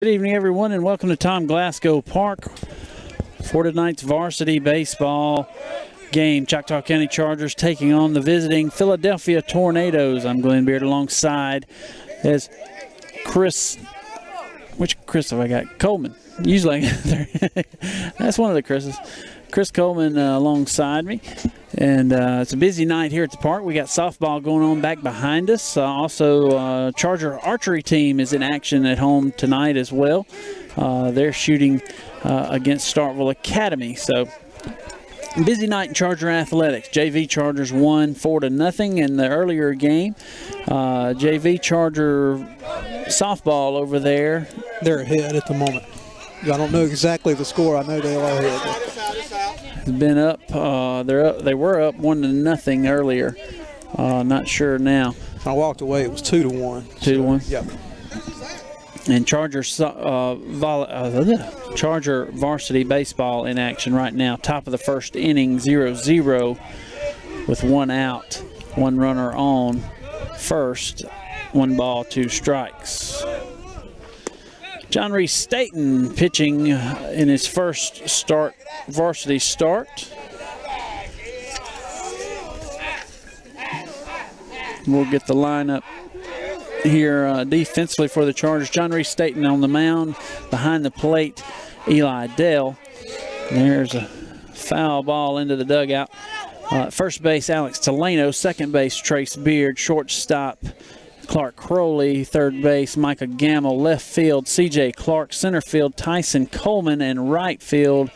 Good evening, everyone, and welcome to Tom Glasgow Park for tonight's varsity baseball game. Choctaw County Chargers taking on the visiting Philadelphia Tornadoes. I'm Glenn Beard alongside as Chris. Which Chris have I got? Coleman. Usually that's one of the Chris's. Chris Coleman alongside me. And it's a busy night here at the park. We got softball going on back behind us. Also, Charger archery team is in action at home tonight as well. They're shooting against Starkville Academy. So, busy night in Charger athletics. JV Chargers won 4-0 in the earlier game. JV Charger softball over there. They're ahead at the moment. I don't know exactly the score. I know they are ahead. Been up. They were up 1-0 earlier. Not sure now. I walked away. It was 2-1. 2-1. Yep. And Charger varsity baseball in action right now. Top of the first inning, 0-0 with one out, one runner on first, 1 ball, 2 strikes. John Reese Staten pitching in his first varsity start. We'll get the lineup here defensively for the Chargers. John Reese Staten on the mound. Behind the plate, Eli Dell. There's a foul ball into the dugout. First base, Alex Teleno. Second base, Trace Beard. Shortstop, Clark Crowley. Third base, Micah Gamble. Left field, C.J. Clark. Center field, Tyson Coleman. And right field,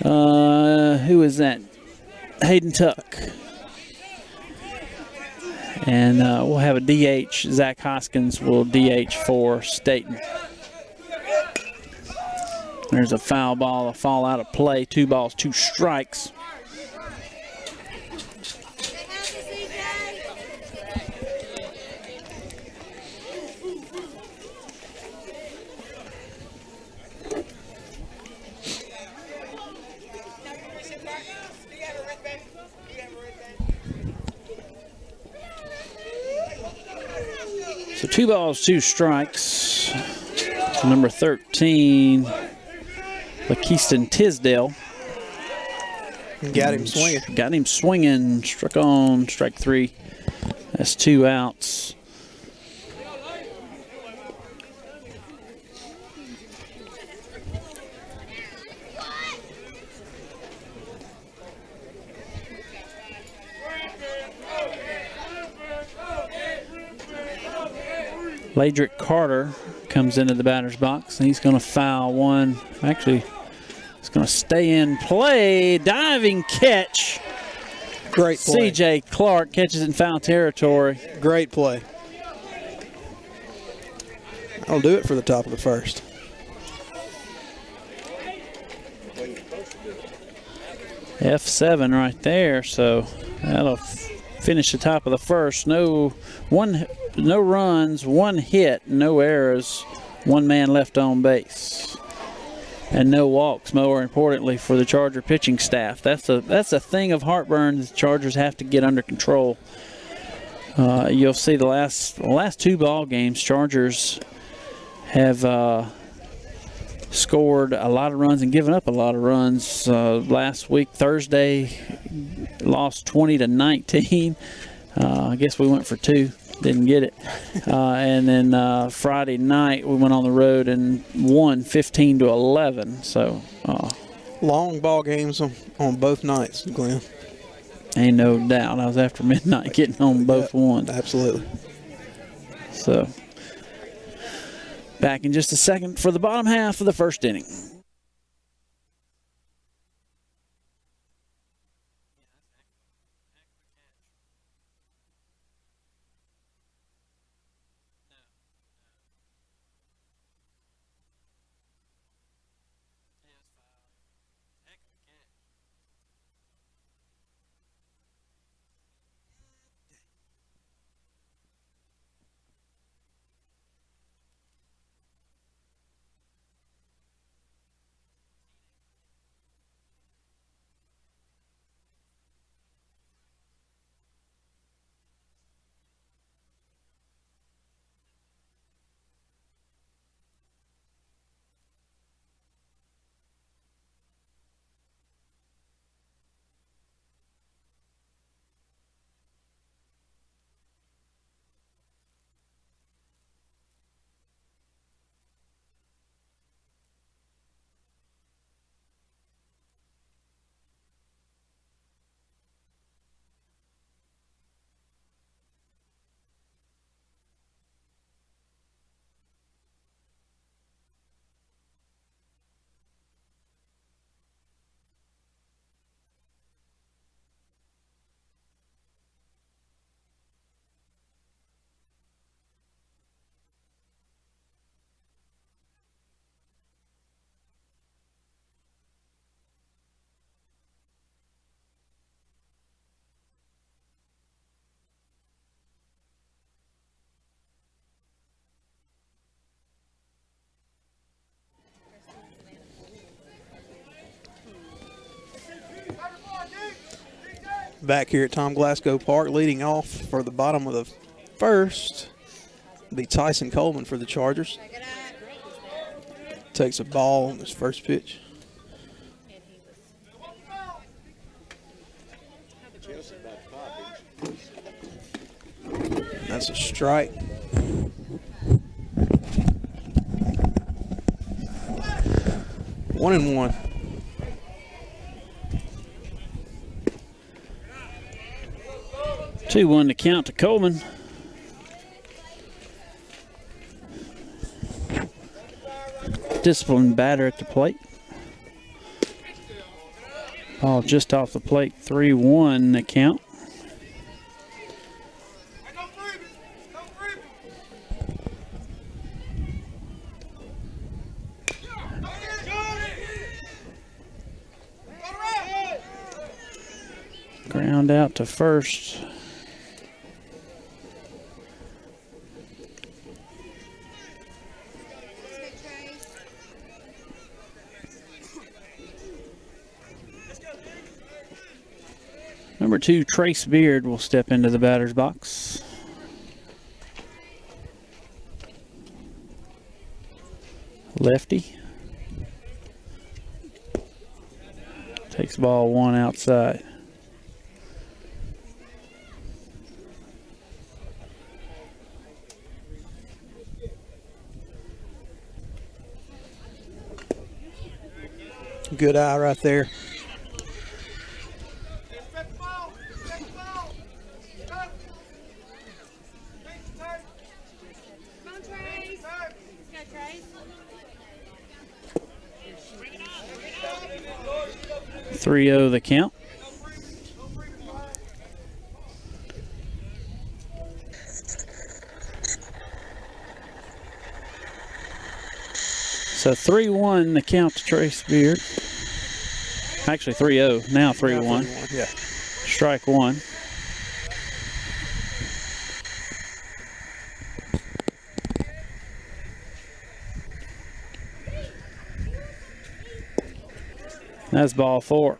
who is that? Hayden Tuck. And we'll have a DH. Zach Hoskins will DH for Staten. There's a foul ball, a fall out of play. 2 balls, 2 strikes. So 2 balls, 2 strikes. Number 13, Lakeiston Tisdale. Got him swinging. Got him swinging. Struck on, strike 3. That's 2 outs. Ladrick Carter comes into the batter's box, and he's going to foul one. Actually, it's going to stay in play. Diving catch. Great play. C.J. Clark catches in foul territory. Great play. I'll do it for the top of the first. F7 right there, so that'll finish the top of the first. No runs, 1 hit, no errors, 1 man left on base, and no walks. More importantly for the Charger pitching staff, that's a thing of heartburn the Chargers have to get under control. You'll see the last 2 ball games, Chargers have scored a lot of runs and given up a lot of runs. Last week, Thursday, lost 20-19. I guess we went for 2, didn't get it. And then Friday night, we went on the road and won 15-11. So long ball games on both nights, Glenn. Ain't no doubt. I was after midnight getting home both won. Absolutely. So back in just a second for the bottom half of the first inning. Back here at Tom Glasgow Park, leading off for the bottom of the first, will be Tyson Coleman for the Chargers. Takes a ball on his first pitch. That's a strike. One and one. 2-1 to count to Coleman. Disciplined batter at the plate. Ball just off the plate. 3-1 the count. Ground out to first. Number 2, Trace Beard will step into the batter's box. Lefty. Takes ball 1 outside. Good eye right there. Three-0 the count. So 3-1 the count to Trace Beard. Actually 3-0, now 3-1. Yeah. Strike 1. That's ball 4.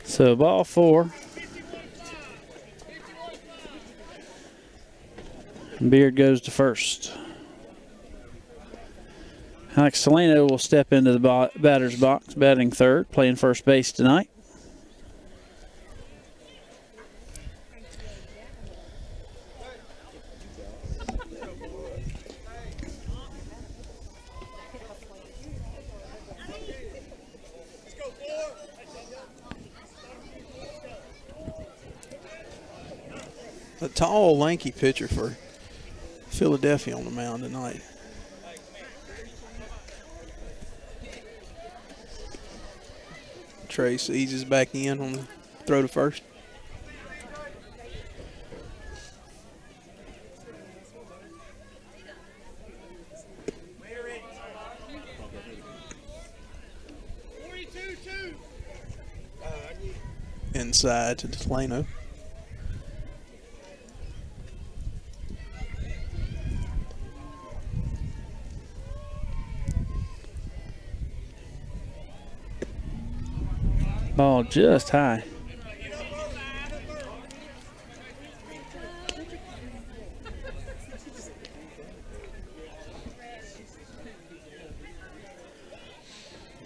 So ball 4. Beard goes to first. Alex Salino will step into the batter's box, batting third, playing first base tonight. A tall, lanky pitcher for Philadelphia on the mound tonight. Trace eases back in on the throw to first. Inside to Delano. Ball just high.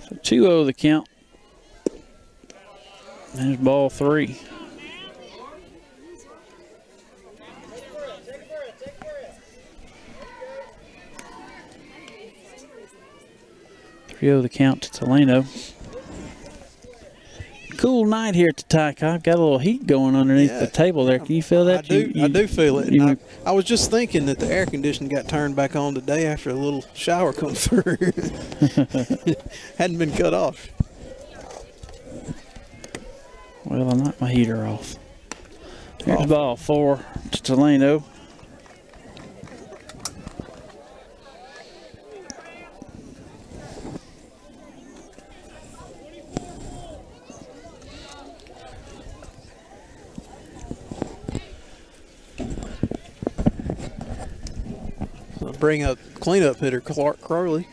So 2-0 the count. There's ball 3. The count to Delano. Cool night here at the Ty-Cobb. Got a little heat going underneath the table there. Can you feel that? I do feel it. I was just thinking that the air conditioning got turned back on today after a little shower come through. Hadn't been cut off. Well, I knocked my heater off. Here's ball 4 to Delano. bring up cleanup hitter Clark Crowley.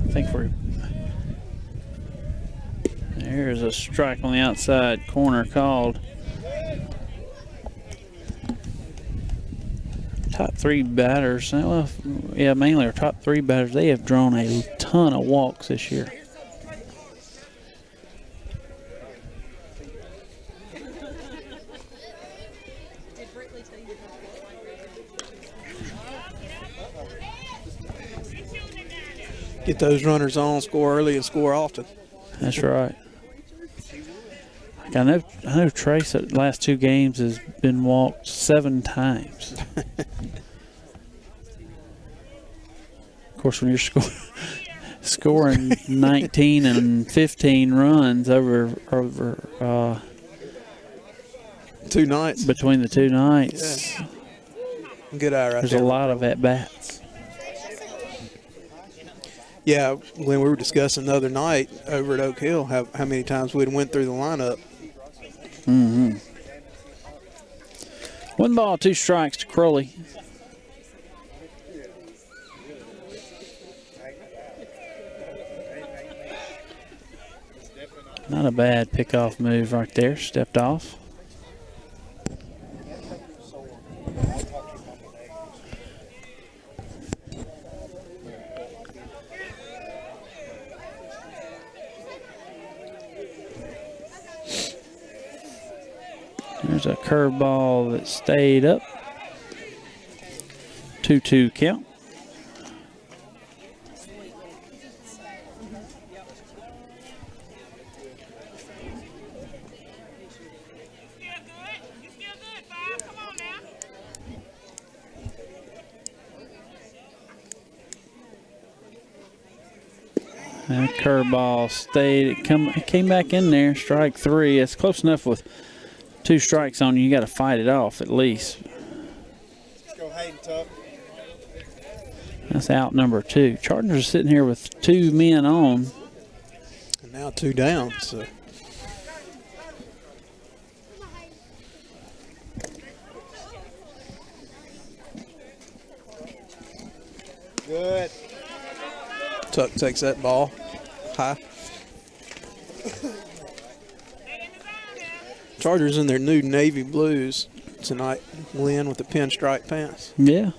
I think there's a strike on the outside corner called. Top 3 batters, well, yeah, mainly our top 3 batters, they have drawn a ton of walks this year. Get those runners on, score early and score often. That's right. I know Trace at the last 2 games has been walked 7 times. Of course, when you're scoring 19 and 15 runs over 2 nights between the 2 nights, yeah. Good eye right there's there. a lot of at bats. Yeah, when we were discussing the other night over at Oak Hill, how many times we'd went through the lineup. Mm-hmm. 1 ball, 2 strikes to Crowley. Not a bad pickoff move right there. Stepped off. There's a curveball that stayed up. 2-2 count. That curveball stayed. It came back in there. Strike 3. It's close enough with 2 strikes on you. You got to fight it off at least. Let's go Hayden Tuck. That's out number 2. Chargers are sitting here with 2 men on. And now 2 down. So. Good. Tuck takes that ball high. Chargers in their new navy blues tonight. Lynn with the pinstripe pants. Yeah.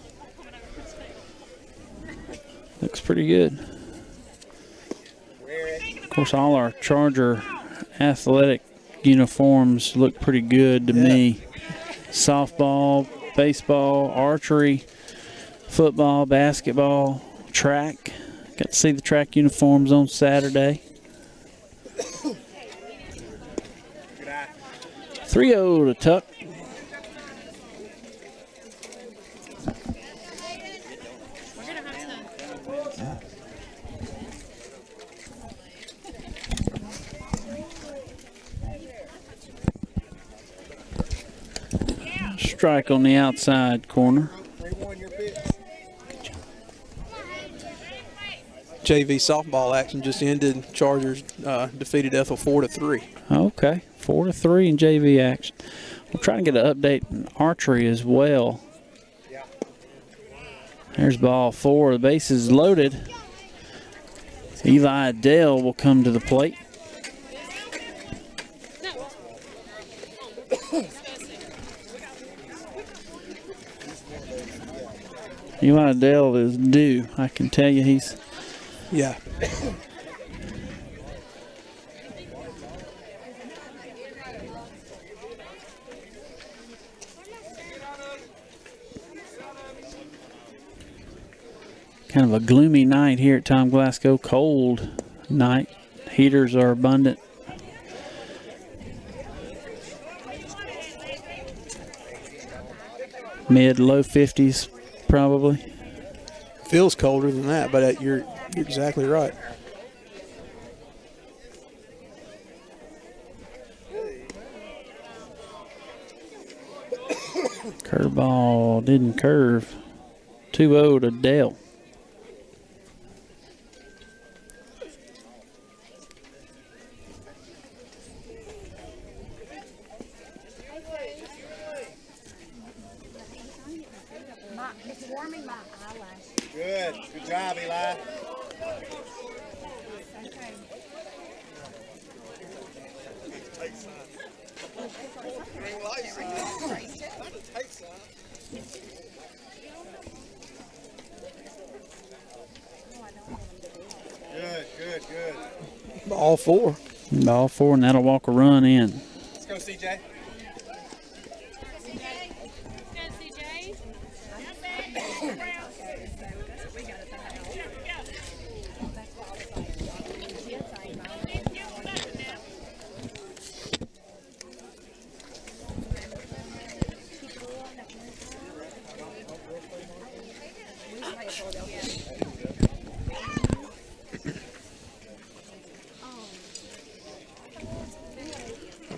Looks pretty good. Of course, all our Charger athletic uniforms look pretty good to me. Softball, baseball, archery, football, basketball, track. Got to see the track uniforms on Saturday. 3-0 to Tuck. Strike on the outside corner. JV softball action just ended. Chargers defeated Ethel 4-3. Okay, 4-3 in JV action. We'll try to get an update in archery as well. There's ball 4. The base is loaded. Eli Dale will come to the plate. Eli Dale is due. I can tell you he's. Yeah. Kind of a gloomy night here at Tom Glasgow. Cold night. Heaters are abundant. Mid-low 50s probably. Feels colder than that, but you're exactly right. Curveball didn't curve. 2-0 to Dale. It's warming my eyelash. Good. Good job, Eli. Good, good, good. All four. All four, and that'll walk a run in. Let's go, CJ.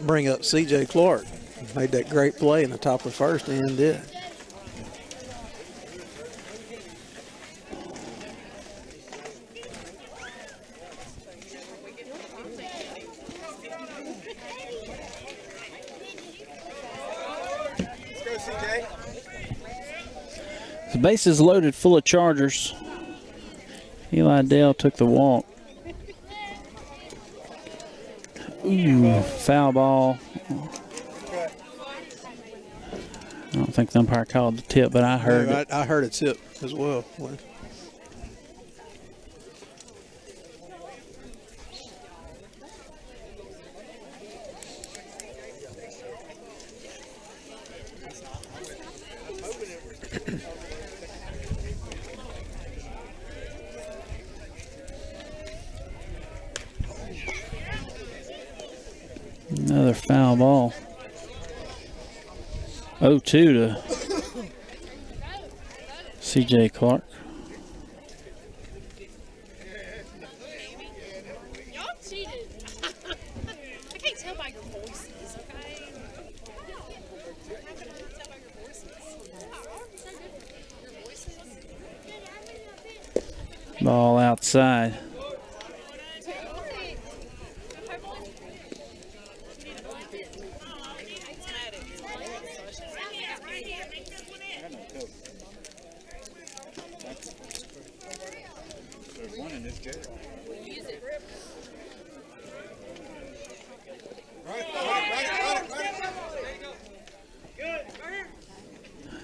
Bring up C.J. Clark. Made that great play in the top of the first and did. Let's go, CJ. The base is loaded full of Chargers. Eli Dale took the walk. Ooh, foul ball. I don't think the umpire called the tip, but I heard it. I heard it tip as well. Another foul ball. 0-2 to C.J. Clark. Y'all cheated. I can't tell by your voices, okay? I can tell by your voices. Ball outside.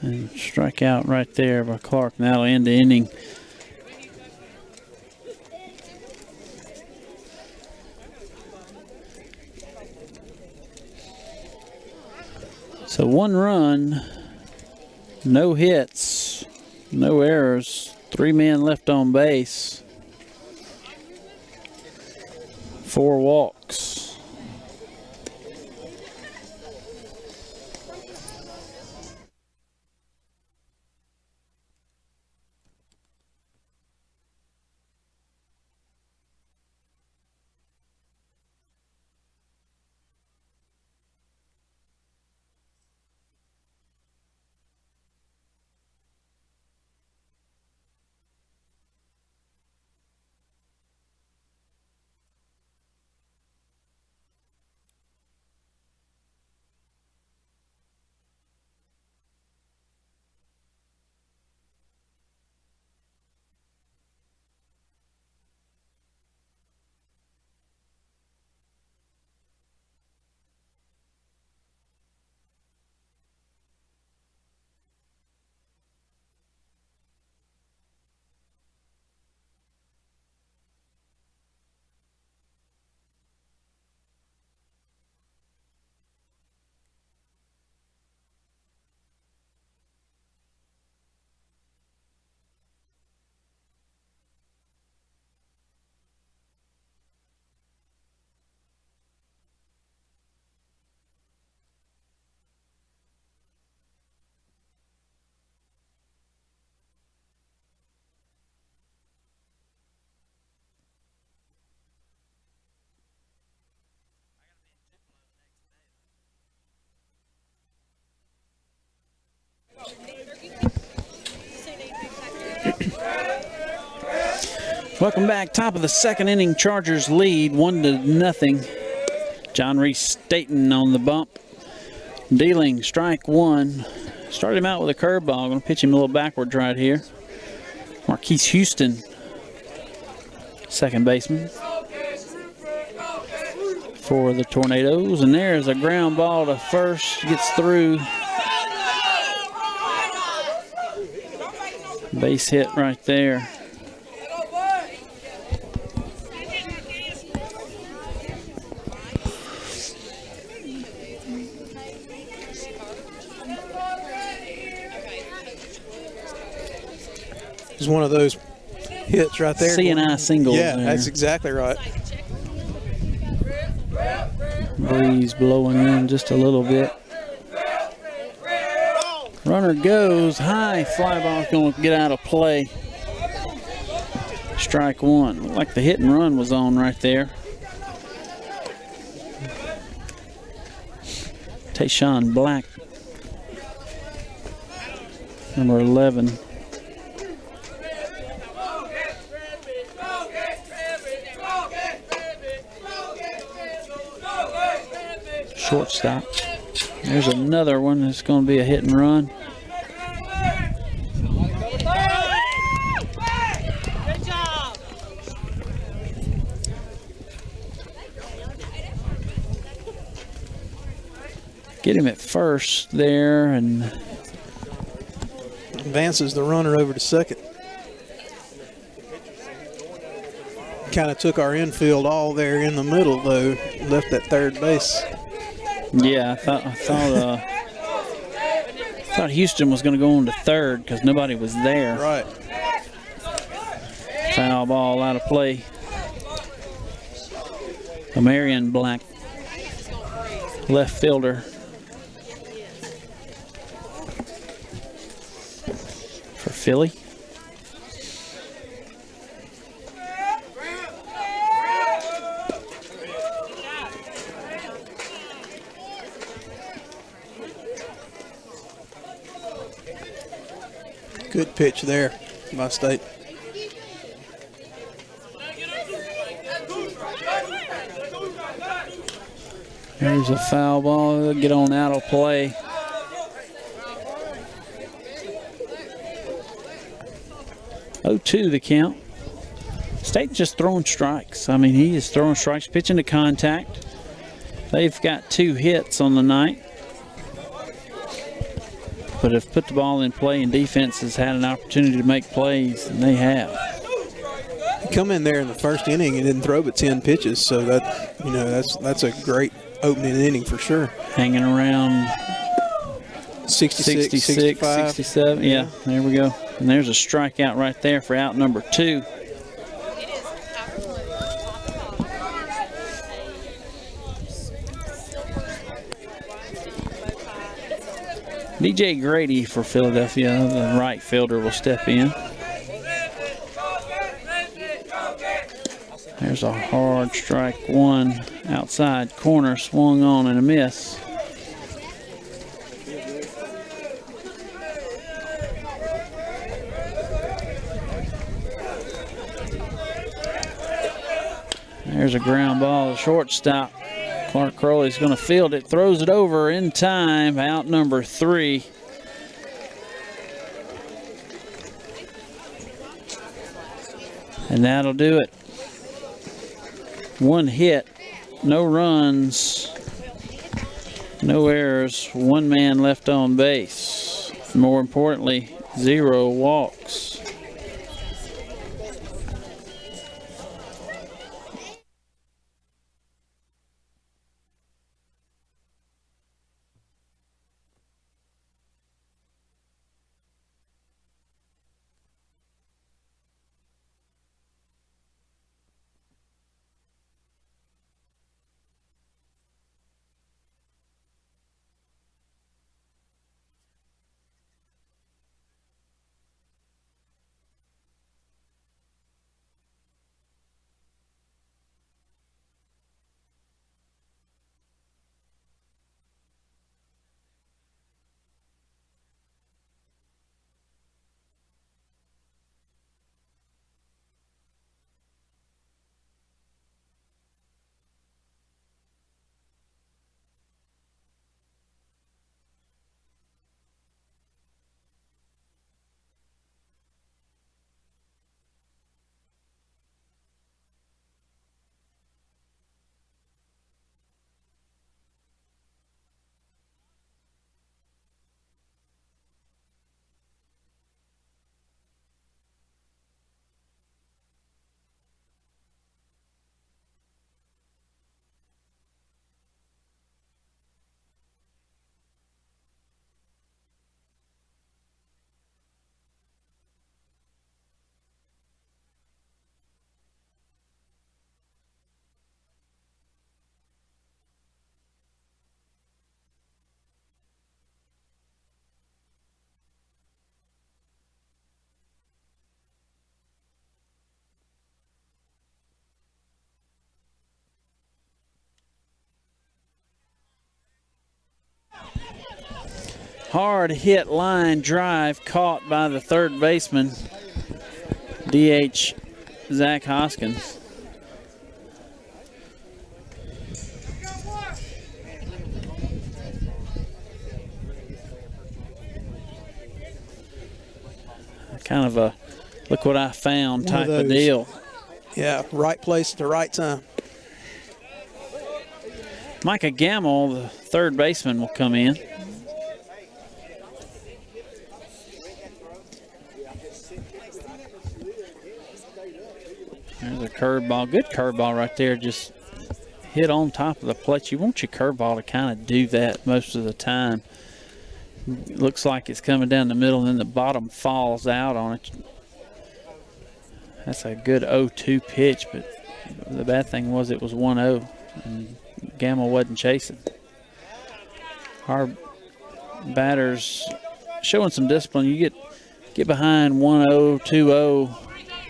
And strike out right there by Clark. And that'll end the inning. So 1 run, no hits, no errors, 3 men left on base, 4 walks. Welcome back. Top of the second inning, Chargers lead 1-0. John Reese Staten on the bump. Dealing strike 1. Started him out with a curveball. Going to pitch him a little backwards right here. Marquise Houston, second baseman for the Tornadoes. And there's a ground ball to first. Gets through. Base hit right there. It's one of those hits right there. C&I singles. Yeah, there. that's exactly right. Breeze blowing in just a little bit. Runner goes high. Fly ball's going to get out of play. Strike one. Looked like the hit and run was on right there. Tayshawn Black, number 11. Shortstop. There's another one that's going to be a hit and run. Good job. Get him at first there, and Advances the runner over to second. Kind of took our infield all there in the middle, though. Left that third base. yeah, I thought Houston was going to go on to third because nobody was there. Right. Foul ball out of play. Marion Black, left fielder for Philly. Good pitch there by State. There's a foul ball. It'll get on out of play. Oh, 2 the count. State just throwing strikes. I mean, he is throwing strikes, pitching to contact. They've got 2 hits on the night, but have put the ball in play, and defense has had an opportunity to make plays, and they have. He come in there in the first inning and didn't throw but 10 pitches, so that that's a great opening inning for sure. Hanging around 66, 65. 67. Yeah, there we go. And there's a strikeout right there for out number 2. DJ Grady for Philadelphia, the right fielder, will step in. There's a hard strike one outside corner, swung on and a miss. There's a ground ball to shortstop. Clark Crowley's going to field it, throws it over in time, out number 3. And that'll do it. 1 hit, no runs, no errors, 1 man left on base. More importantly, 0 walks. Hard hit line drive caught by the third baseman, DH Zach Hoskins. Kind of a look what I found type of deal. Yeah, right place at the right time. Micah Gamble, the third baseman, will come in. There's a curveball. Good curveball right there. Just hit on top of the plate. You want your curveball to kind of do that most of the time. It looks like it's coming down the middle and then the bottom falls out on it. That's a good 0-2 pitch, but the bad thing was it was 1-0 and Gamble wasn't chasing. Our batters showing some discipline. You get behind 1-0, 2-0,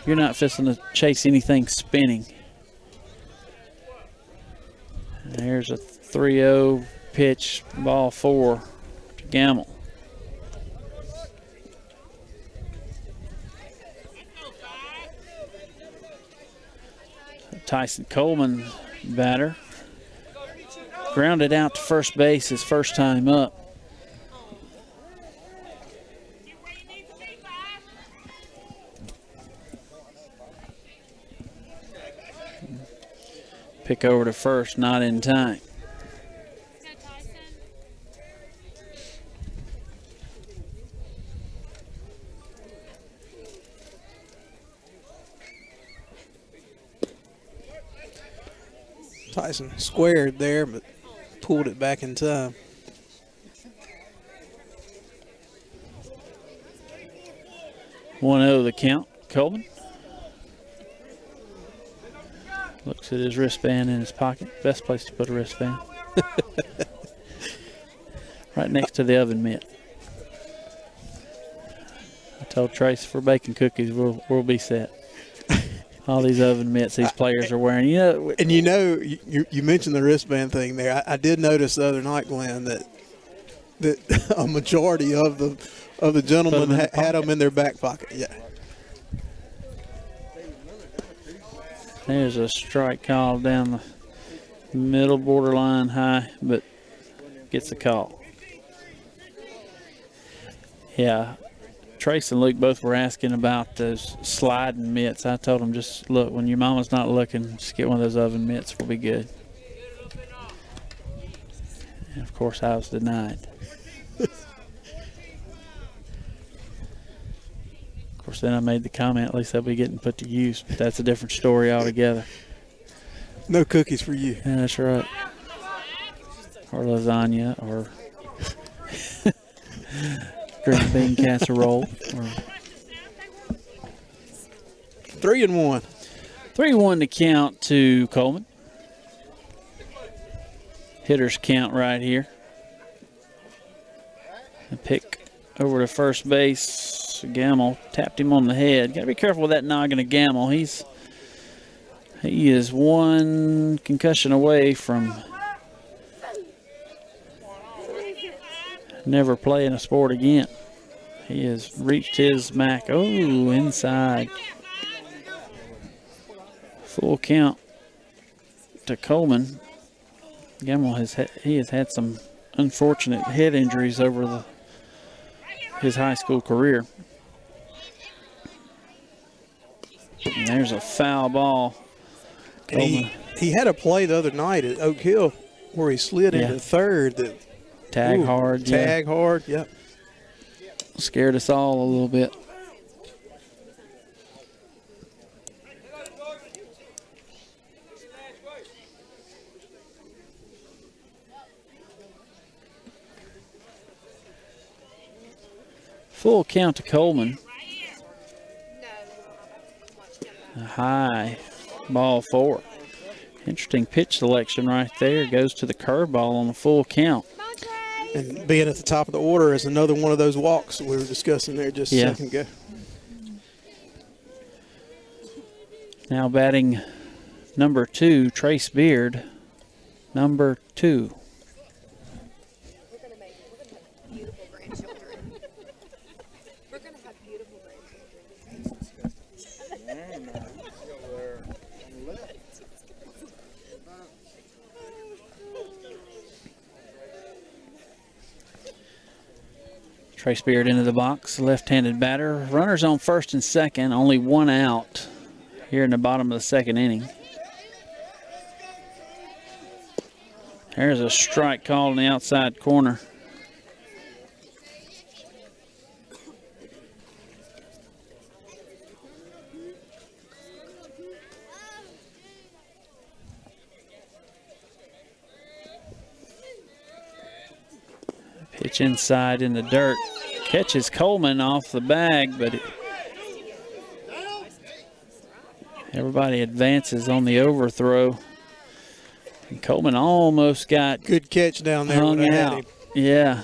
you're not fixing to chase anything spinning. And there's a 3-0 pitch, ball 4 to Gamble. Tyson Coleman, batter, grounded out to first base his first time up. Pick over to first, not in time. Tyson squared there, but pulled it back in time. One 0 the count. Coleman looks at his wristband in his pocket. Best place to put a wristband. Right next to the oven mitt. I told Trace for baking cookies, we'll be set. All these oven mitts these players are wearing. You mentioned the wristband thing there. I did notice the other night, Glenn, that a majority of the gentlemen had them in their back pocket. Yeah. There's a strike call down the middle borderline high, but gets the call. Yeah. Trace and Luke both were asking about those sliding mitts. I told them, just look, when your mama's not looking, just get one of those oven mitts. We'll be good. And of course, I was denied. Of course, then I made the comment, at least they'll be getting put to use, but that's a different story altogether. No cookies for you. Yeah, that's right. Or lasagna, or green bean casserole. 3-1. 3-1 to count to Coleman. Hitters count right here. A pick over to first base. Gamble tapped him on the head. Got to be careful with that noggin of Gamble. He is one concussion away from never playing a sport again. He has reached his max. Oh, inside. Full count to Coleman. Gamble has had some unfortunate head injuries over his high school career. And there's a foul ball. He had a play the other night at Oak Hill where he slid into third. Tag hard. Tag hard, yep. Scared us all a little bit. Full count to Coleman. A high, ball 4. Interesting pitch selection right there. Goes to the curveball on the full count. And being at the top of the order is another one of those walks that we were discussing there just a second ago. Now batting number 2, Trace Beard. Number 2. Trace Beard into the box, left-handed batter. Runners on first and second, only one out here in the bottom of the second inning. There's a strike called in the outside corner. Pitch inside in the dirt. Catches Coleman off the bag, but everybody advances on the overthrow. And Coleman almost got Good catch down there. hung when I had out. him. Yeah,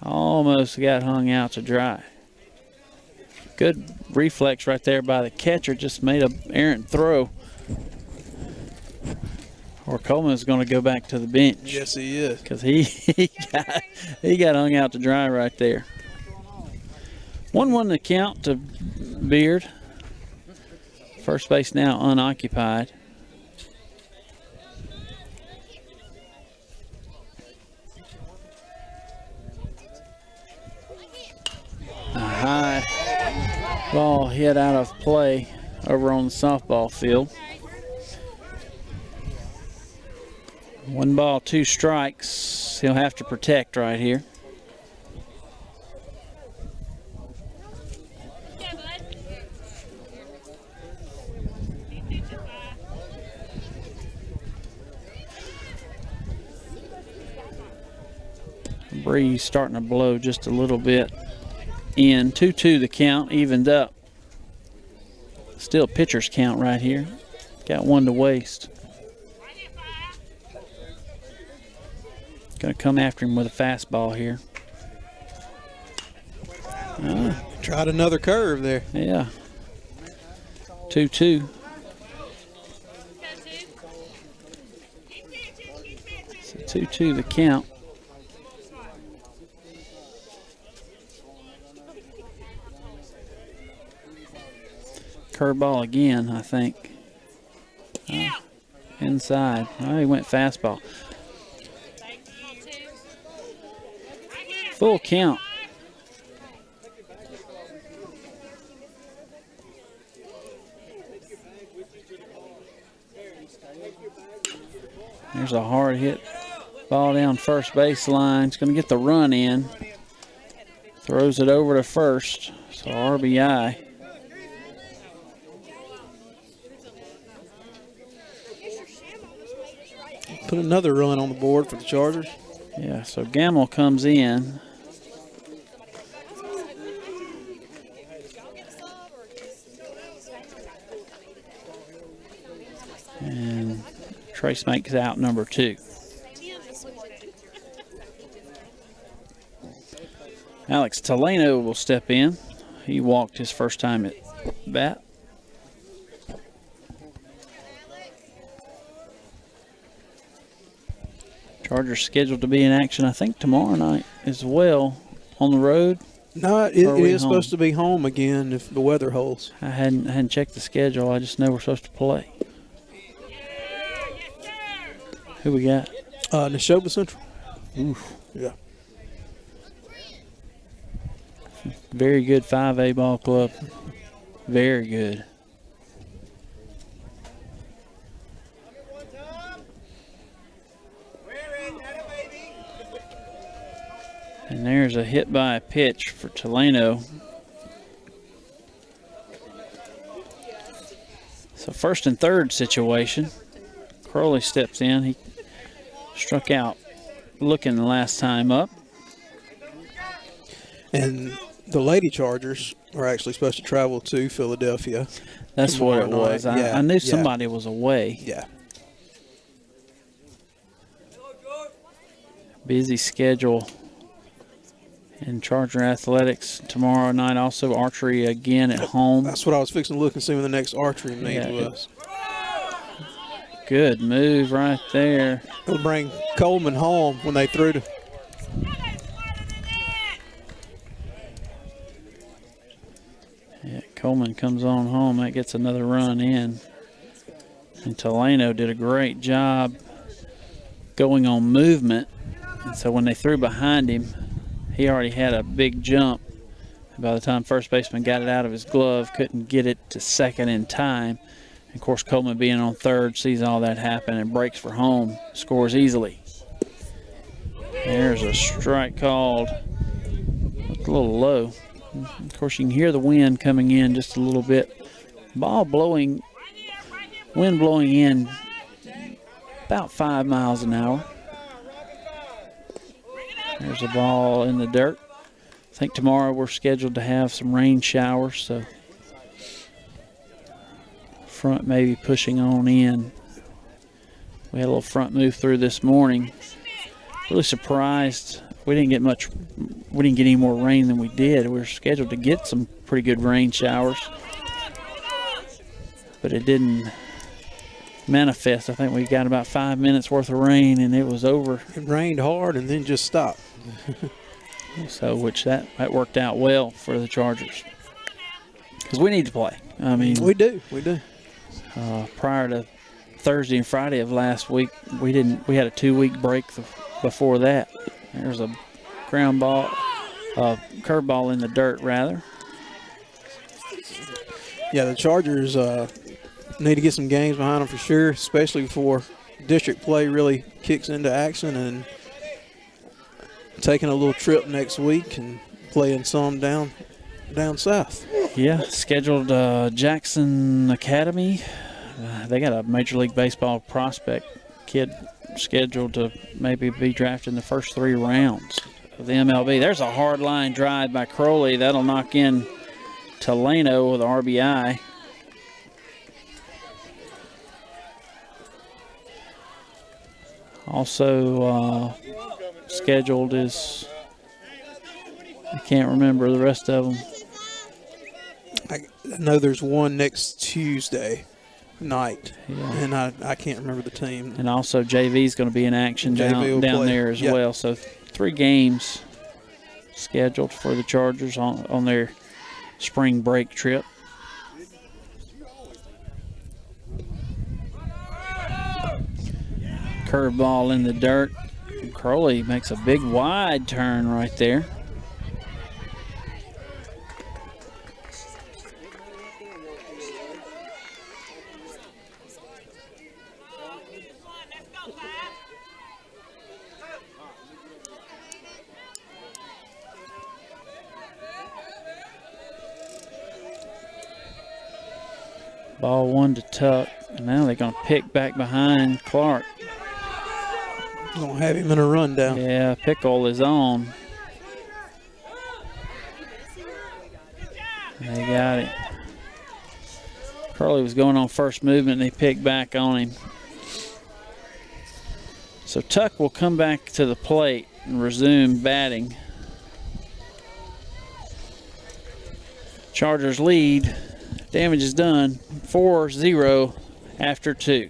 almost got hung out to dry. Good reflex right there by the catcher. Just made an errant throw. Or Coleman's going to go back to the bench. Yes, he is. Because he got hung out to dry right there. 1-1 the count to Beard. First base now unoccupied. A high ball hit out of play over on the softball field. 1 ball, 2 strikes. He'll have to protect right here. Breeze starting to blow just a little bit in. 2-2 the count, evened up. Still pitcher's count right here. Got 1 to waste. Going to come after him with a fastball here. Tried another curve there. Yeah. 2-2. So 2-2 the count. Curveball again, I think. Inside. Oh, he went fastball. Full count. There's a hard hit ball down first baseline. It's going to get the run in. Throws it over to first. So RBI. Put another run on the board for the Chargers. Yeah, so Gamble comes in. And Trace makes out number 2. Alex Teleno will step in. He walked his first time at bat. Chargers scheduled to be in action, I think, tomorrow night as well on the road. No, it is supposed to be home again if the weather holds. I hadn't checked the schedule. I just know we're supposed to play. Who we got? Neshoba Central. Oof. Yeah. Very good 5A ball club. Very good. And there's a hit by a pitch for Teleno. So first and third situation. Crowley steps in. He struck out looking the last time up. And the Lady Chargers are actually supposed to travel to Philadelphia. That's what it was. Night. I knew somebody was away. Yeah. Busy schedule in Charger Athletics tomorrow night. Also archery again at home. That's what I was fixing to look and see when the next archery meet was. Good move right there. It'll bring Coleman home when they threw to. Yeah, Coleman comes on home. That gets another run in. And Teleno did a great job going on movement. And so when they threw behind him, he already had a big jump. By the time first baseman got it out of his glove, couldn't get it to second in time. And of course, Coleman being on third sees all that happen and breaks for home, scores easily. There's a strike called. Looked a little low. Of course, you can hear the wind coming in just a little bit. Wind blowing in about 5 miles an hour. There's a ball in the dirt. I think tomorrow we're scheduled to have some rain showers, so front maybe pushing on in. We had a little front move through this morning. Really surprised we didn't get any more rain than we did. We were scheduled to get some pretty good rain showers, but it didn't manifest. I think we got about 5 minutes worth of rain and it was over. It rained hard and then just stopped. So, which that worked out well for the Chargers, because we need to play. I mean, we do. Prior to Thursday and Friday of last week, we had a 2-week break before that. There's a ground ball, curveball in the dirt rather. Yeah, the Chargers need to get some games behind them for sure, especially before district play really kicks into action, and taking a little trip next week and playing some down south. Yeah, scheduled Jackson Academy. They got a Major League Baseball prospect kid scheduled to maybe be drafted in the first 3 rounds of the MLB. There's a hard line drive by Crowley. That'll knock in Teleno with RBI. Also scheduled is, I can't remember the rest of them. I know there's one next Tuesday night, Yeah. and I can't remember the team. And also JV is going to be in action JV down play. there as Yep. well. So 3 games scheduled for the Chargers on their spring break trip. Curveball in the dirt. Crowley makes a big wide turn right there. Ball 1 to Tuck. And now they're going to pick back behind Clark. Gonna have him in a rundown. Yeah, Pickle is on. They got it. Curley was going on first movement and they picked back on him. So Tuck will come back to the plate and resume batting. Chargers lead. Damage is done. 4-0 after 2.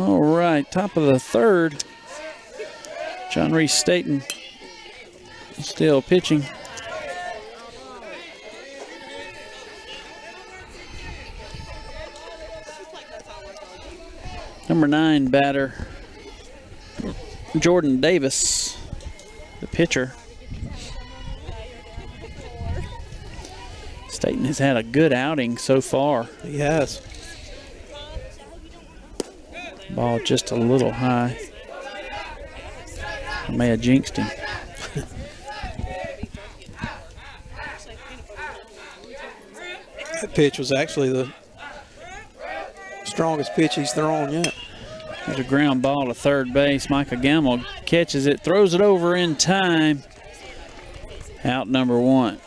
All right, top of the third. John Reese Staten still pitching. Number 9 batter, Jordan Davis, the pitcher. Staten has had a good outing so far. He has. Ball just a little high. I may have jinxed him. That pitch was actually the strongest pitch he's thrown yet. There's a ground ball to third base. Micah Gamble catches it, throws it over in time. Out number 1.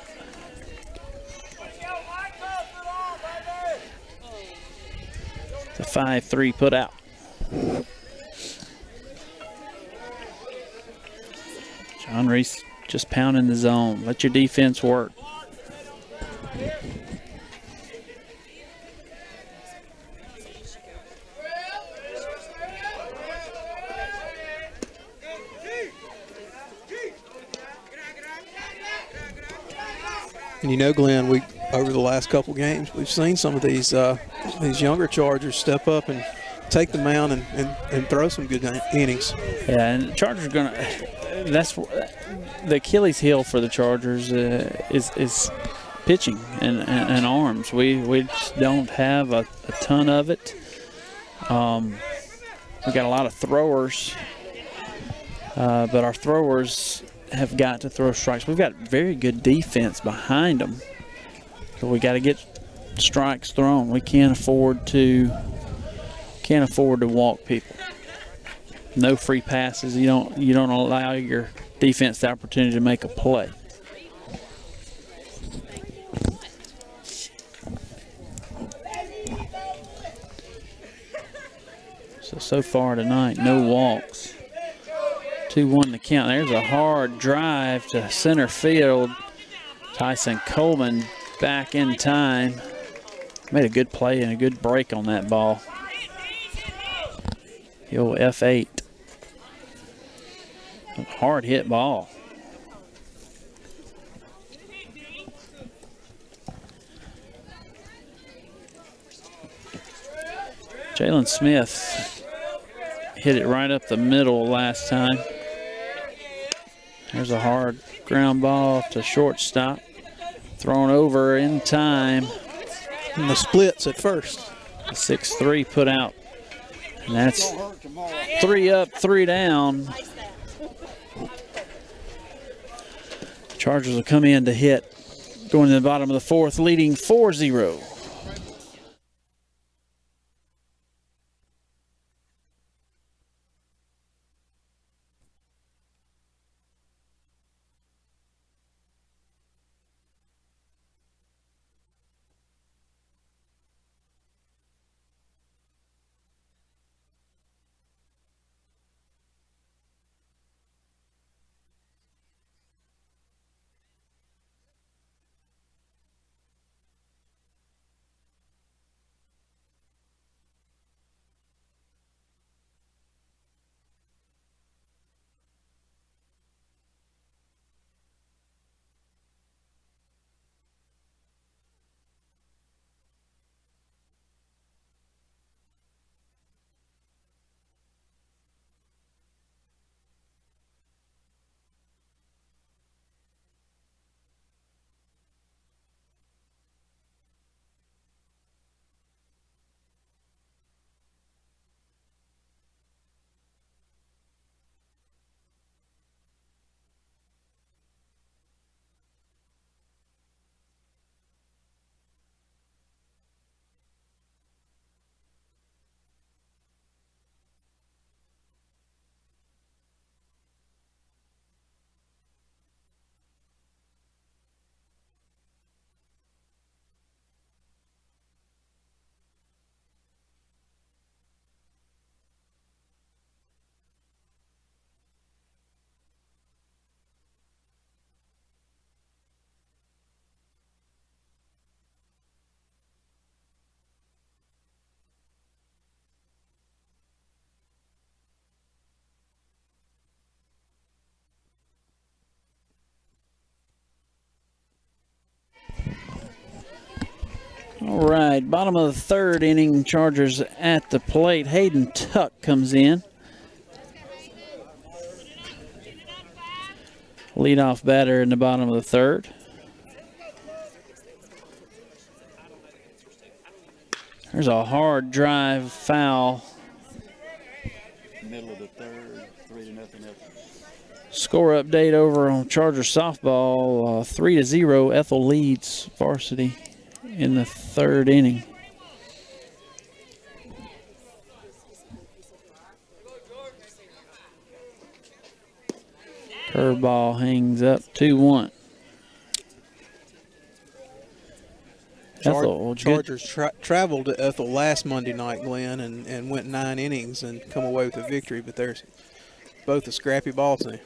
The 5-3 put out. John Reese just pounding the zone. Let your defense work. And you know, Glenn, we over the last couple games, we've seen some of these younger Chargers step up and take the mound and throw some good innings. Yeah, and the Chargers are gonna. That's the Achilles heel for the Chargers is pitching and arms. We just don't have a ton of it. We got a lot of throwers, but our throwers have got to throw strikes. We've got very good defense behind them, so we got to get strikes thrown. We can't afford to walk people. No free passes. You don't allow your defense the opportunity to make a play. So far tonight, no walks. 2-1 the count. There's a hard drive to center field. Tyson Coleman back in time. Made a good play and a good break on that ball. The old F8. Hard hit ball. Jalen Smith hit it right up the middle last time. There's a hard ground ball to shortstop. Thrown over in time. And the splits at first. The 6-3 put out. And that's 3 up, 3 down. Chargers will come in to hit. Going to the bottom of the 4th, leading 4-0. All right, bottom of the third inning, Chargers at the plate. Hayden Tuck comes in. Leadoff batter in the bottom of the third. There's a hard drive foul. Middle of the third, 3-0 Ethel. Score update over on Charger softball. 3-0. Ethel leads varsity in the third inning. Curveball hangs up 2-1. Ethel, Chargers traveled to Ethel last Monday night, Glenn, and went 9 innings and come away with a victory. But they're both a scrappy ball team.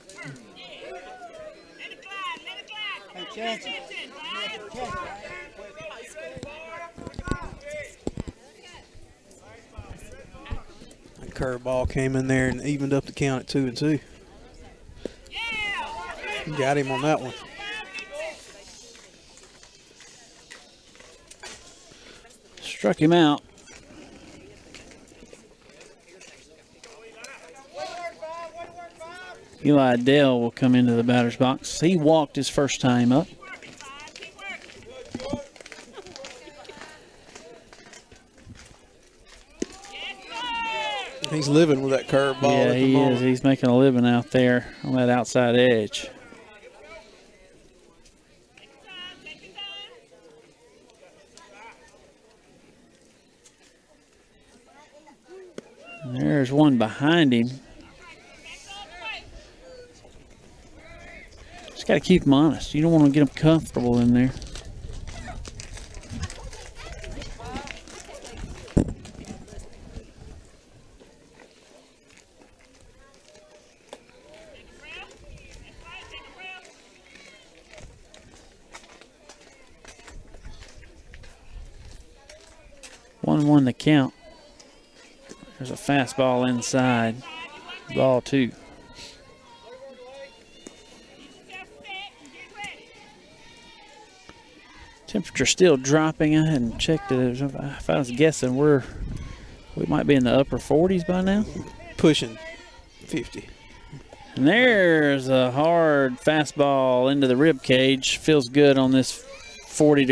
The curveball came in there and evened up the count at 2-2. Got him on that one. Struck him out. Eli Dale will come into the batter's box. He walked his first time up. He's living with that curveball Yeah, at the he moment. is. He's making a living out there on that outside edge. And there's one behind him. Just got to keep him honest. You don't want to get him comfortable in there. One to count. There's a fastball inside. Ball 2. Temperature still dropping. I hadn't checked it. If I was guessing, we might be in the upper 40s by now. Pushing 50. And there's a hard fastball into the rib cage. Feels good on this 48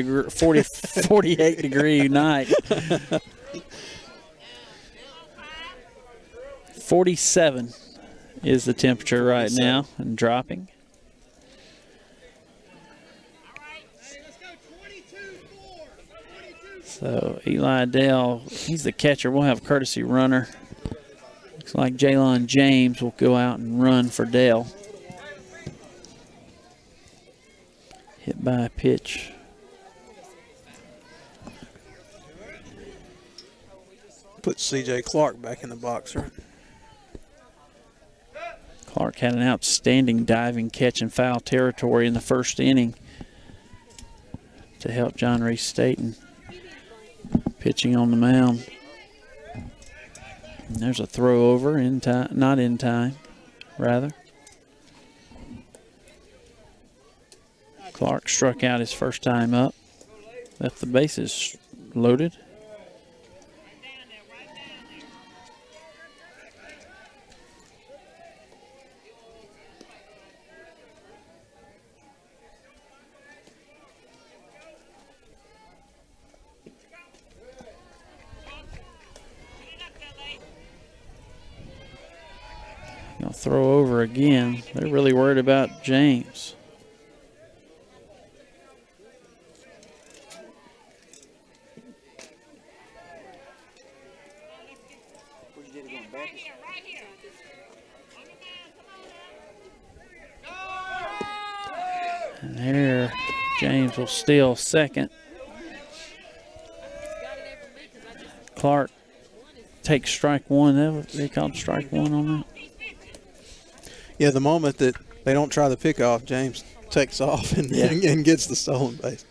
degree night. 47 is the temperature right now and dropping. So Eli Dale, he's the catcher. We'll have a courtesy runner. Looks like Jalon James will go out and run for Dale. Hit by a pitch. Put C.J. Clark back in the box, right? Clark had an outstanding diving catch in foul territory in the first inning to help John Reese Staten pitching on the mound. And there's a throw over in time, not in time, rather. Clark struck out his first time up. Left the bases loaded. Gonna throw over again. They're really worried about James. And there, James will steal second. Clark takes strike one. They called strike one on that. Yeah, the moment that they don't try the pickoff, James takes off and gets the stolen base.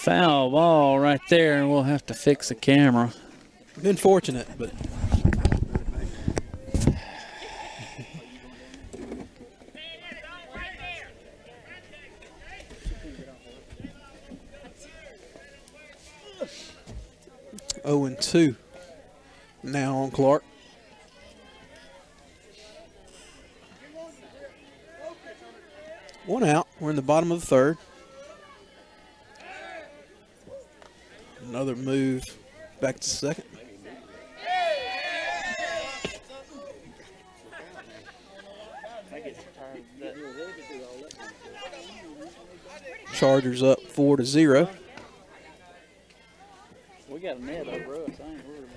Foul ball right there, and we'll have to fix the camera. Been fortunate, but 0-2 now on Clark. One out. We're in the bottom of the third. Another move back to second. Chargers up 4-0. We got a net over us. I ain't worried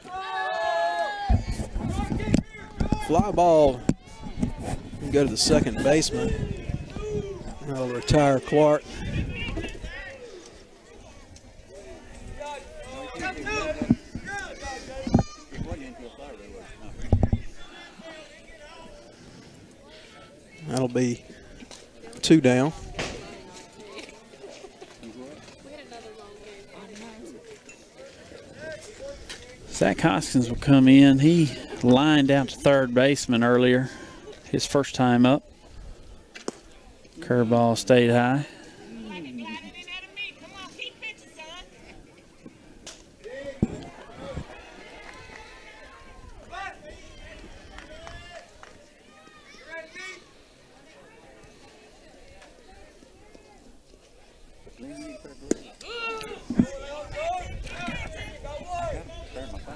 about it. Fly ball. Go to the second baseman. I'll retire Clark. That'll be 2 down. Zach Hoskins will come in. He lined out to third baseman earlier. His first time up. Curveball stayed high.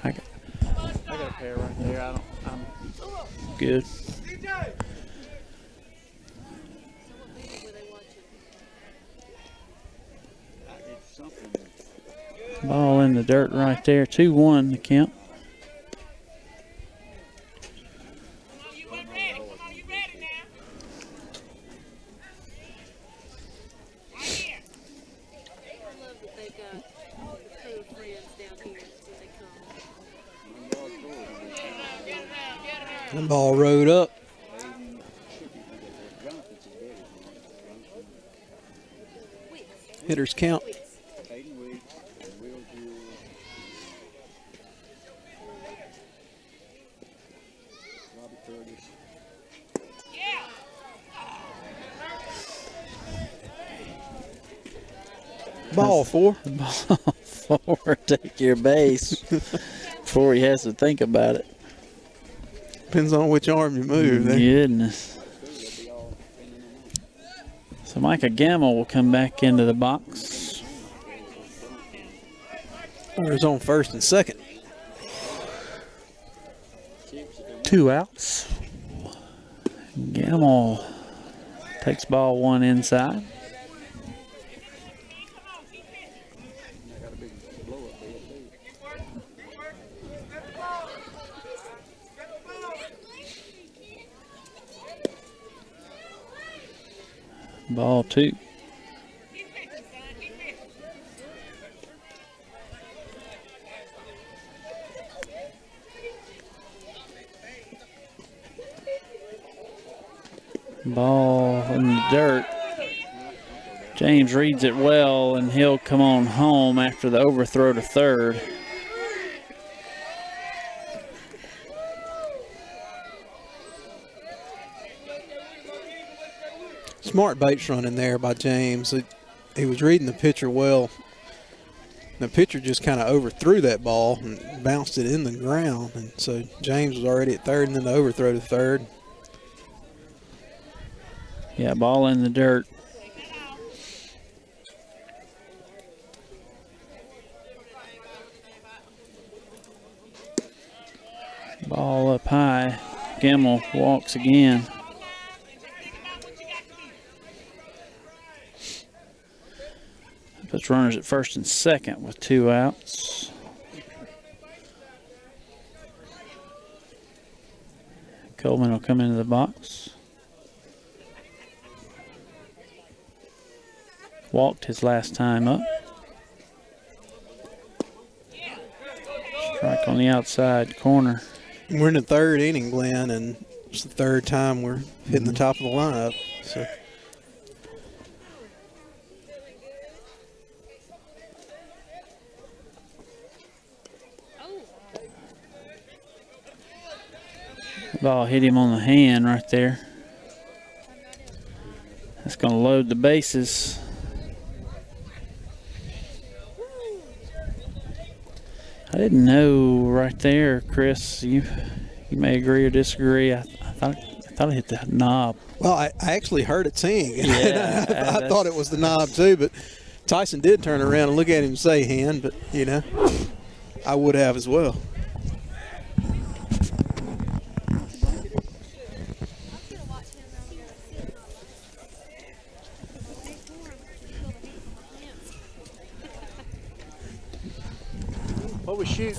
I got a pair right there. I'm good. Ball in the dirt right there. 2-1 the count. The ball rode up. Hitters count. Ball 4. Ball 4. Take your base before he has to think about it. Depends on which arm you move. Goodness. So Micah Gamble will come back into the box. Runners on first and second. 2 outs. Gamble takes ball 1 inside. Ball 2. Ball in the dirt. James reads it well, and he'll come on home after the overthrow to third. Smart baits running there by James. He was reading the pitcher well. The pitcher just kind of overthrew that ball and bounced it in the ground. And so James was already at third, and then the overthrow to third. Yeah, ball in the dirt. Ball up high. Gamble walks again. Puts runners at first and second with 2 outs. Coleman will come into the box. Walked his last time up. Strike on the outside corner. We're in the third inning, Glenn, and it's the third time we're hitting the top of the lineup. So Ball hit him on the hand right there. That's going to load the bases. I didn't know right there, Chris. You may agree or disagree. I thought it hit the knob. Well, I actually heard it ting. Yeah, I thought it was the knob too, but Tyson did turn around and look at him and say hand, but you know, I would have as well. What was shoot?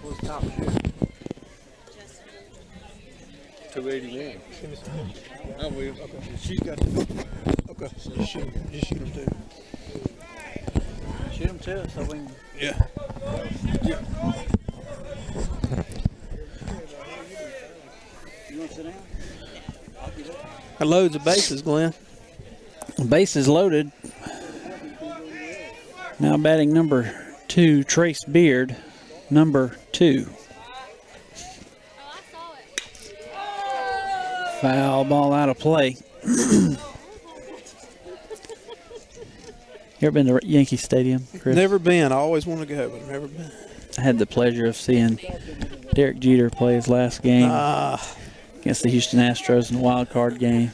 What's top shoot? 281. I will. Okay. She's got the. Okay. Just shoot him too. Shoot him too, so we can. Yeah. You want to sit down? That loads of bases, Glenn. Base is loaded. Now batting number 2, Trace Beard, number 2. Foul ball out of play. You ever been to Yankee Stadium, Chris? Never been. I always want to go, but never been. I had the pleasure of seeing Derek Jeter play his last game against the Houston Astros in the wild card game.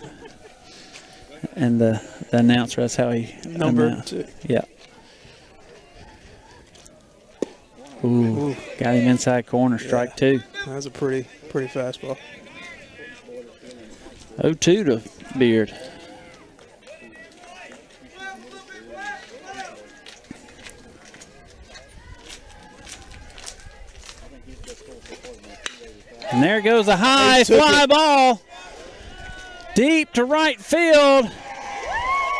And the announcer, that's how he Number announced. 2. Yeah. Ooh, got him inside corner, strike 2. That was a pretty fastball. 0-2 to Beard. And there goes a high fly ball. Deep to right field.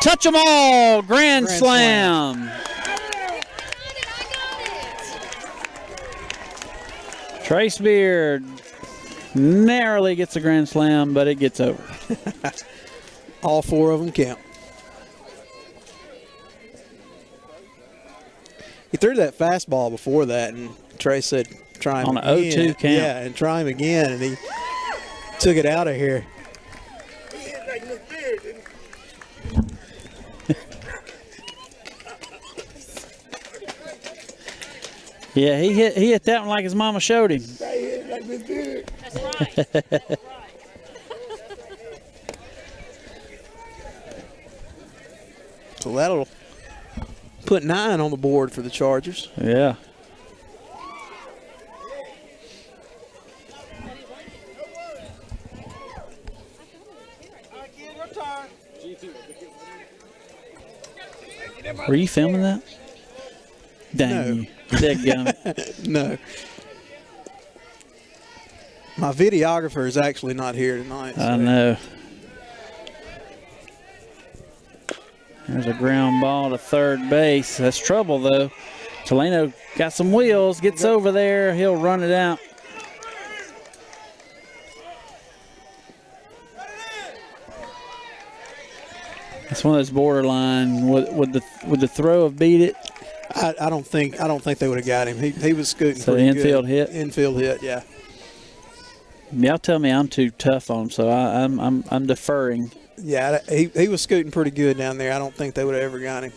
Touch 'em all. Grand slam. Trace Beard narrowly gets a grand slam, but it gets over. All 4 of them count. He threw that fastball before that, and Trey said, try him On an again. 0-2 count. Yeah, and try him again, and he took it out of here. Yeah, he hit that one like his mama showed him. That's right. So that'll put 9 on the board for the Chargers. Yeah. Were you filming that? Dang No. you. Dadgummit. No. My videographer is actually not here tonight. I know. There's a ground ball to third base. That's trouble, though. Taleno got some wheels, gets over there. He'll run it out. It's one of those borderline. Would the throw have beat it? I don't think they would have got him. He was scooting So pretty infield good. hit? Infield hit, yeah. Y'all tell me I'm too tough on him, so I'm deferring. Yeah, he was scooting pretty good down there. I don't think they would have ever got him.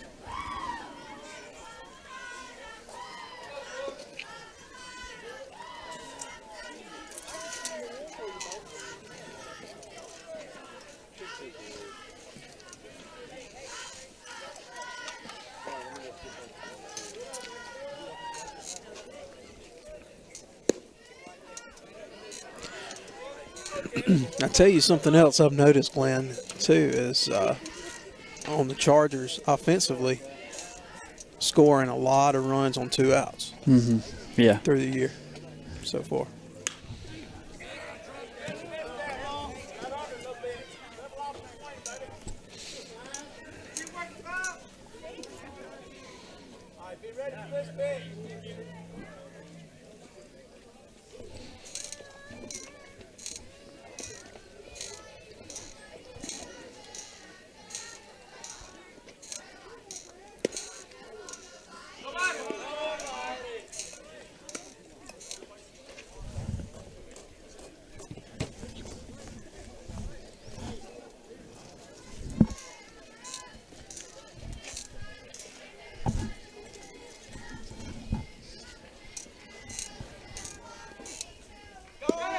I'll tell you something else I've noticed, Glenn, too, is on the Chargers offensively, scoring a lot of runs on 2 outs Yeah. through the year so far.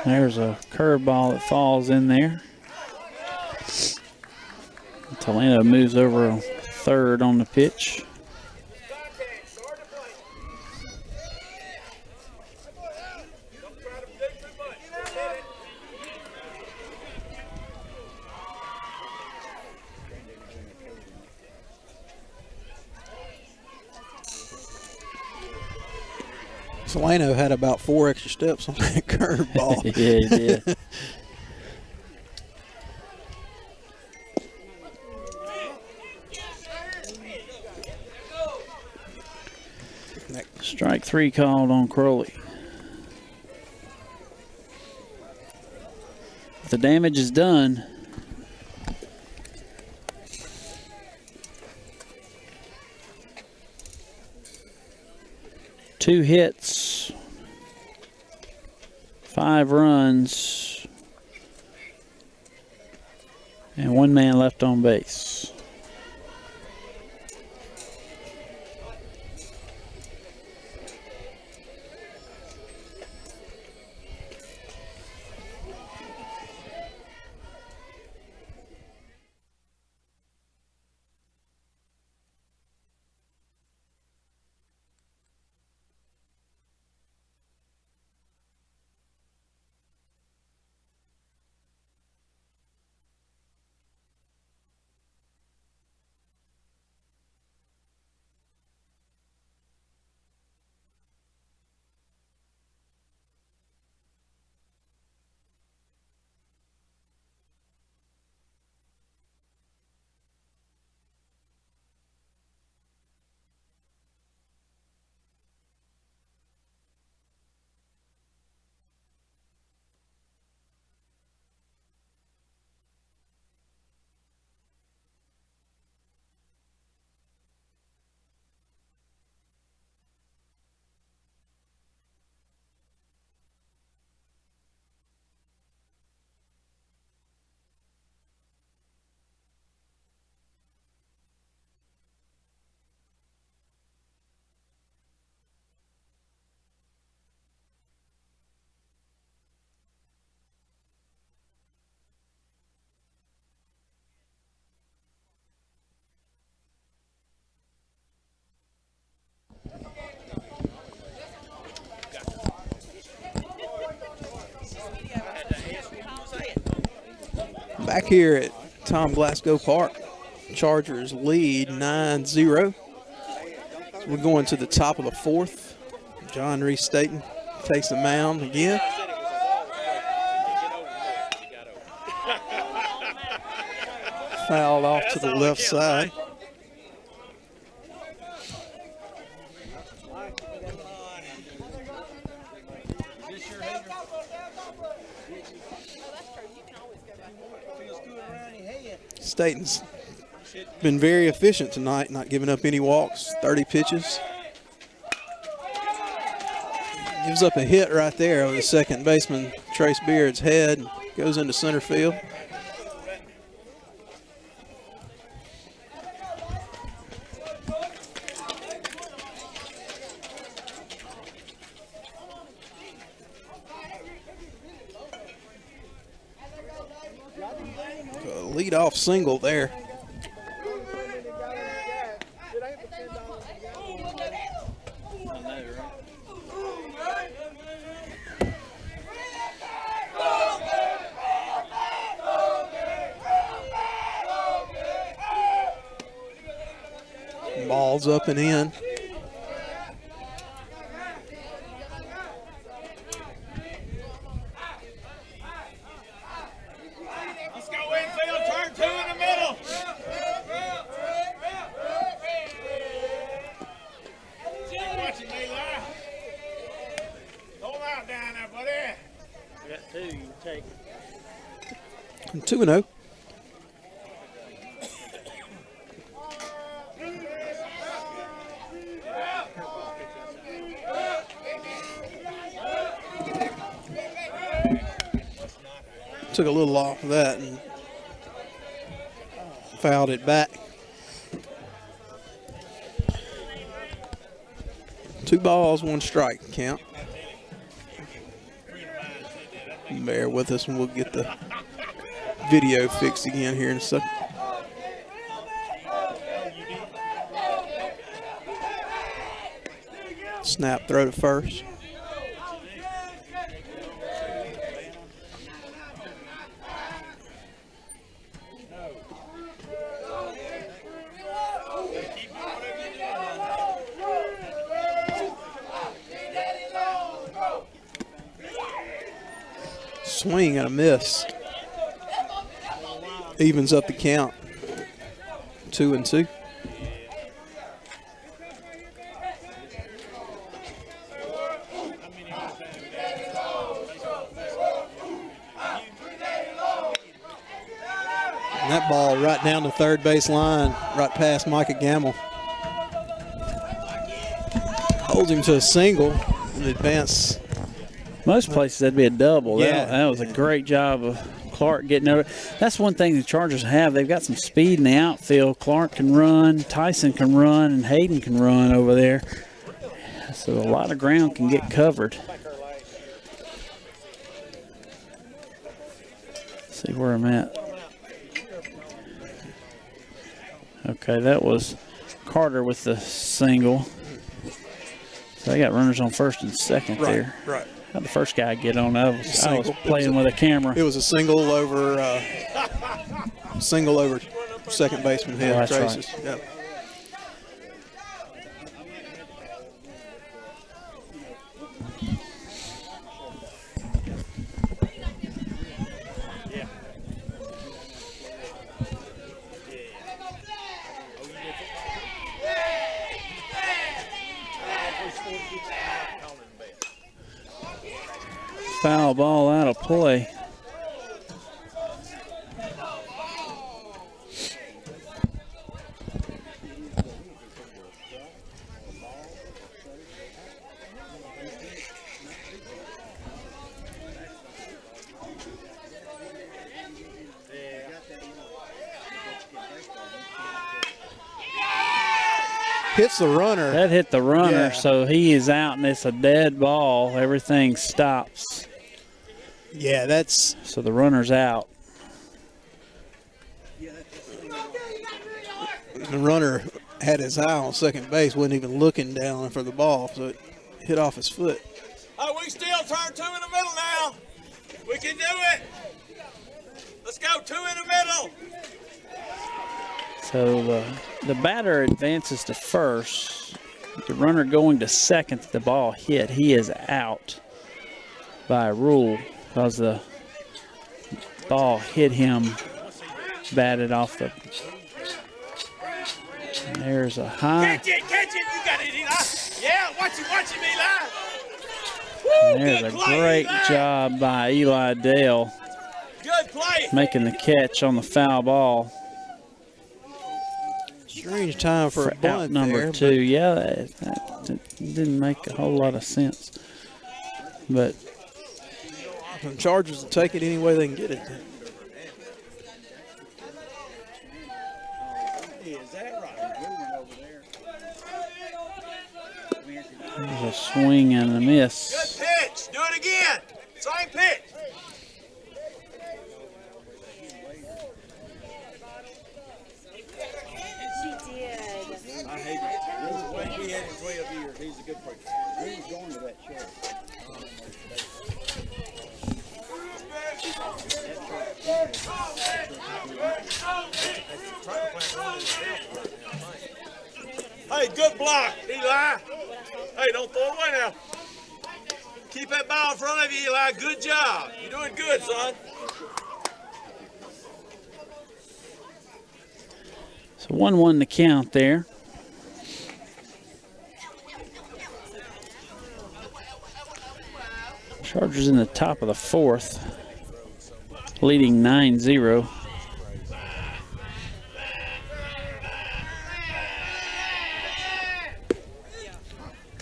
There's a curveball that falls in there. Talento moves over third on the pitch. Solano had about 4 extra steps on that curveball. Yeah, he did. Strike 3 called on Crowley. The damage is done. Two hits, 5 runs, and 1 man left on base. Back here at Tom Glasgow Park, Chargers lead 9-0. So we're going to the top of the 4th. John Reese Staten takes the mound again. Fouled off to the left side. Staten's been very efficient tonight, not giving up any walks, 30 pitches. Gives up a hit right there over the second baseman, Trace Beard's head, goes into center field. Lead-off single there. Ball's up and in. And 2-0. Took a little off of that and fouled it back. 2 balls, 1 strike count. Bear with us and we'll get the video fixed again here in a second. Snap, throw to first. Swing and a miss. Evens up the count. 2-2. And that ball right down the third base line, right past Micah Gamble. Holds him to a single and advance. Most places that'd be a double. Yeah, That was a great job of Clark getting over. That's one thing the Chargers have. They've got some speed in the outfield. Clark can run, Tyson can run, and Hayden can run over there. So a lot of ground can get covered. Let's see where I'm at. Okay, that was Carter with the single. So they got runners on first and second there. Right. How'd the first guy get on? I was playing with a camera. It was a single over second baseman head. Oh, that's Traces. right. Yep. Foul ball out of play. Hits the runner. That hit the runner, Yeah. so he is out, and it's a dead ball. Everything stops. Yeah, that's So the runner's out. the runner had his eye on second base, wasn't even looking down for the ball, so it hit off his foot. Oh, we still turn 2 in the middle now. We can do it. Let's go 2 in the middle. So the batter advances to first. The runner going to second, the ball hit. He is out by rule because the ball hit him, batted off the. And there's a high. Catch it. You got it, Eli. Yeah, watch him, Eli. And there's a good play, great Eli. job by Eli Dale Good play. making the catch on the foul ball Strange time for a for bunt out number there, two. Yeah, that didn't make a whole lot of sense. But but the Chargers will take it any way they can get it. there's a swing and a Good miss. pitch. Do it again. Same pitch. She did. I hate it. This is what we had in 12 years. He's a good player. He was going to that show. Hey, good block, Eli. Hey, don't throw it away now. Keep that ball in front of you, Eli. Good job. You're doing good, son. So 1-1 to count there. Chargers in the top of the fourth, leading 9-0.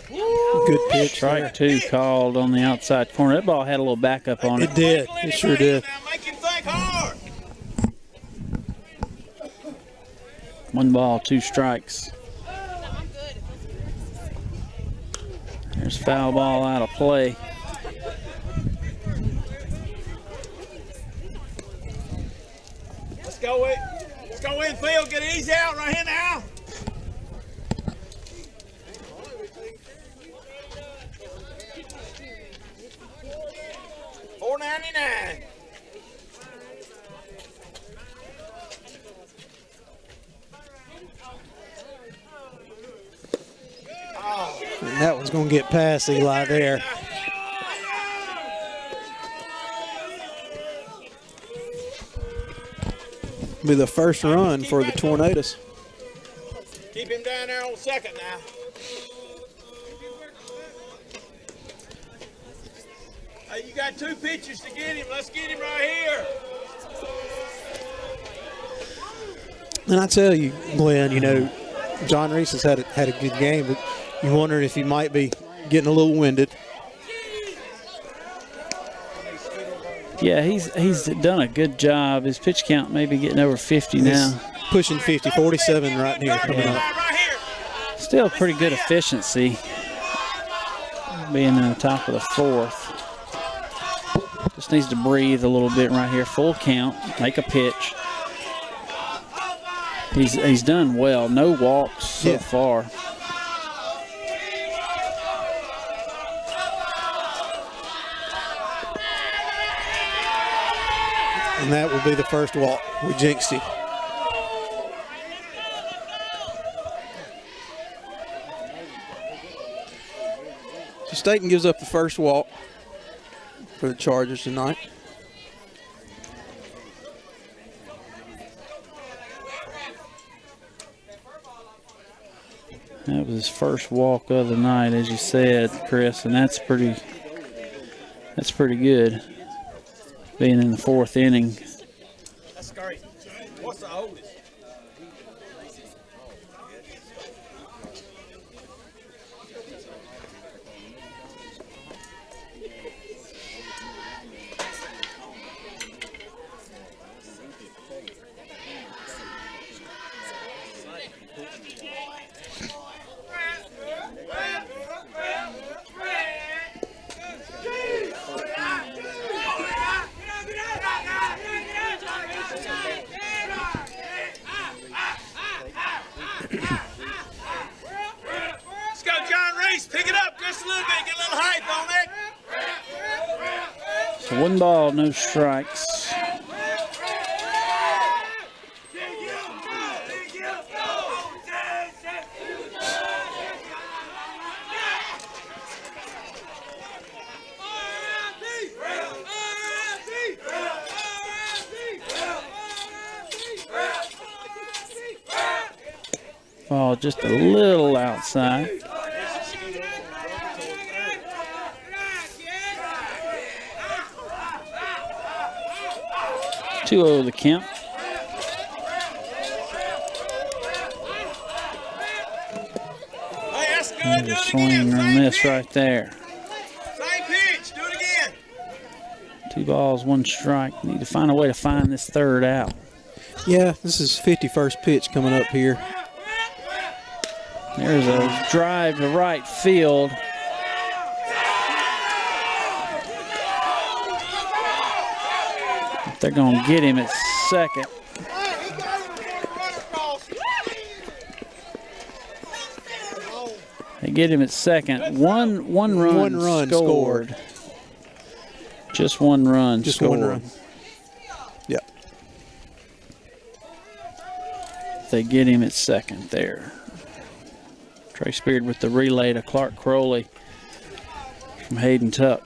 Good pitch. Strike two called on the outside corner. That ball had a little backup on it. It did. It sure did. Now make him think hard. 1 ball, 2 strikes. There's foul ball out of play. Let's go in field. Get easy out right here now. $4.99. And that one's going to get past Eli there. Be the first run for the Tornadoes. Keep him down there on second now. Hey, you got 2 pitches to get him. Let's get him right here. And I tell you, Glenn, you know, John Reese has had a good game, but you wonder if he might be getting a little winded. Yeah, he's done a good job. His pitch count may be getting over 50 now. Pushing 50, 47 right here coming up. Still pretty good efficiency, being in the top of the 4th. Just needs to breathe a little bit right here. Full count, make a pitch. He's done well. No walks so far. And that will be the first walk. We jinxed him. So Staten gives up the first walk for the Chargers tonight. That was his first walk of the night, as you said, Chris, and that's pretty good. Being in the 4th inning. That's great. What's the oldest? Pick it up just a little bit, get a little height on it. So 1 ball, no strikes. Ball just a little outside. 2-0 the count. Hey, that's good. And Do a it swing again. and a miss right there. Same pitch. Do it again. 2 balls, 1 strike. Need to find a way to find this 3rd out. Yeah, this is 51st pitch coming up here. There's a drive to right field. They're going to get him at second. They get him at second. One run scored. Just 1 run Just scored. 1 run. Yeah. They get him at second there. Trace Beard with the relay to Clark Crowley from Hayden Tuck.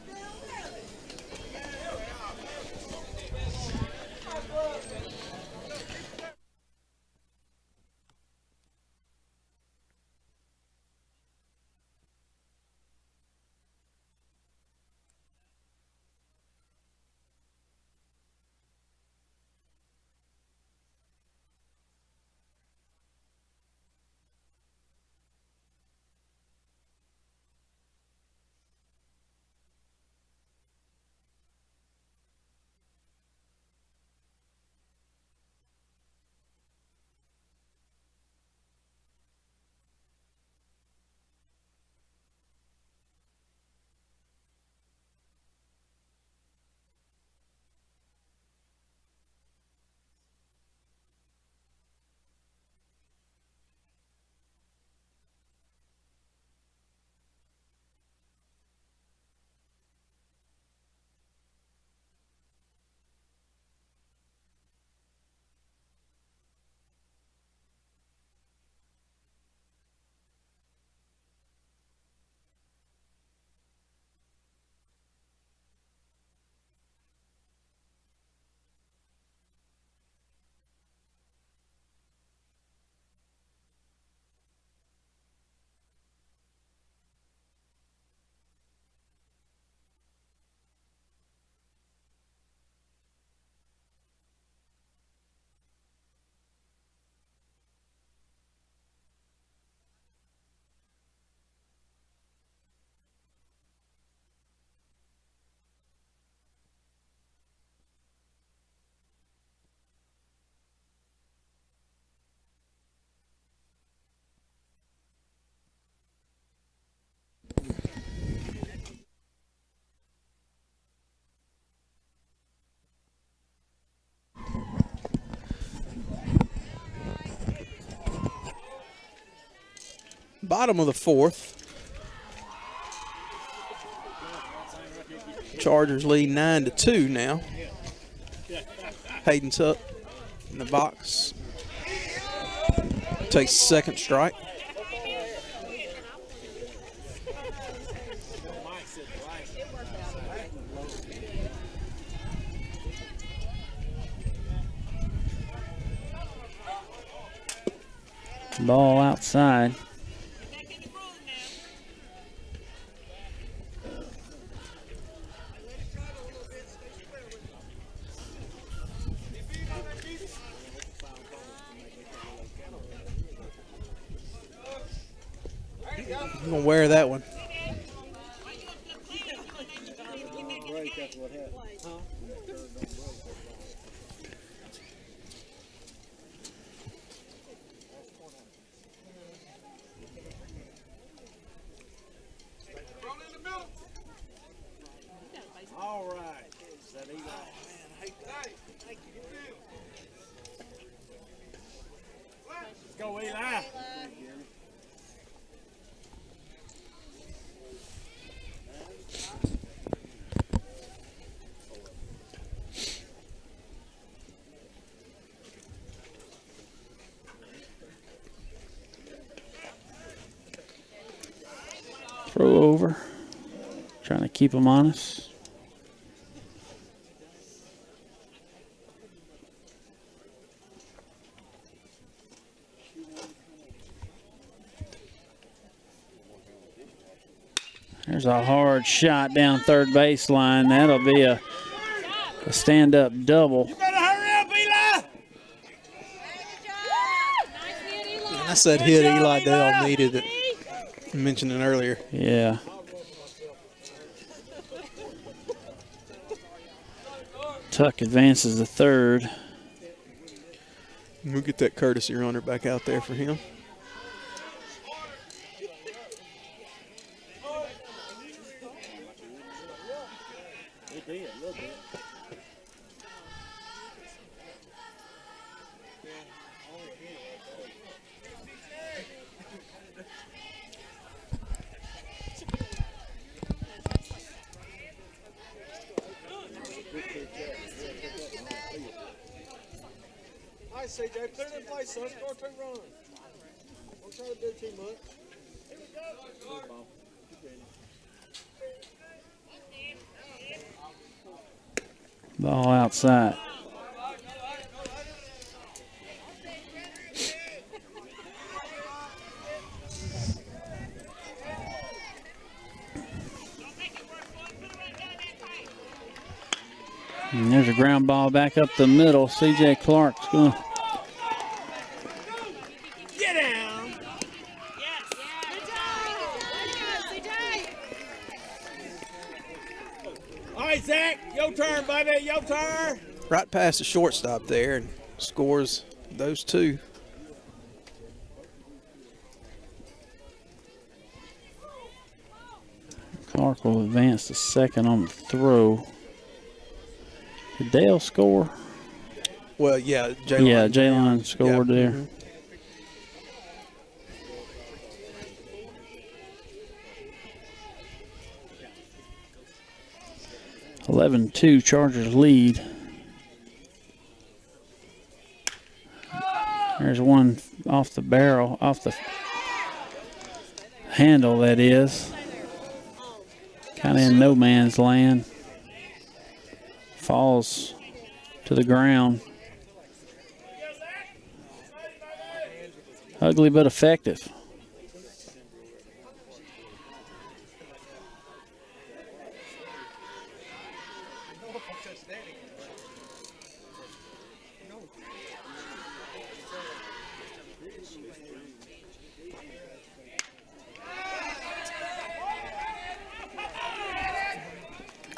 Bottom of the fourth. Chargers lead 9-2 now. Hayden's up in the box. Takes second strike. Ball outside. I'm going to wear that one. All right. Let's go, Eli. Throw over. Trying to keep them honest. There's a hard shot down third baseline. That'll be a stand-up double. You better hurry up, Eli. That's that hit Eli Dale needed that I mentioned it earlier. Yeah. Tuck advances to third. We'll get that courtesy runner back out there for him. All right, CJ, put it in place, son. Score 2 runs. Don't try to do too much. Ball outside. And there's a ground ball back up the middle. C.J. Clark's going to. Get down. All right, Zach, your turn, baby, your turn. Right past the shortstop there and scores those two. Clark will advance to second on the throw. Did Dale score? Well, yeah, Jaylon. Yeah, Jaylon scored there. Mhm. Mm-hmm. 11-2 Chargers lead. There's one off the barrel, off the handle, that is. Kind of in no man's land. Falls to the ground. Ugly but effective.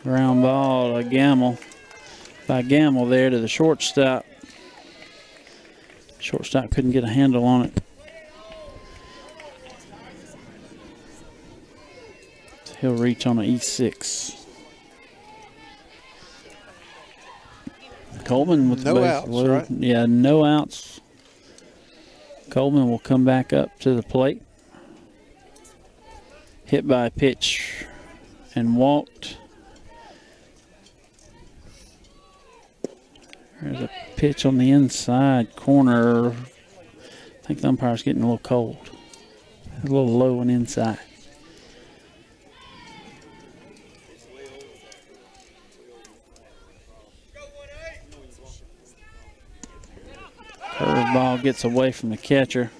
Ground ball to Gamble. By Gamble there to the shortstop. Shortstop couldn't get a handle on it. He'll reach on an E6. Coleman with No the base outs, loaded. right? Yeah, no outs. Coleman will come back up to the plate. Hit by a pitch and walked. There's a pitch on the inside corner. I think the umpire's getting a little cold. A little low and inside. Curveball gets away from the catcher.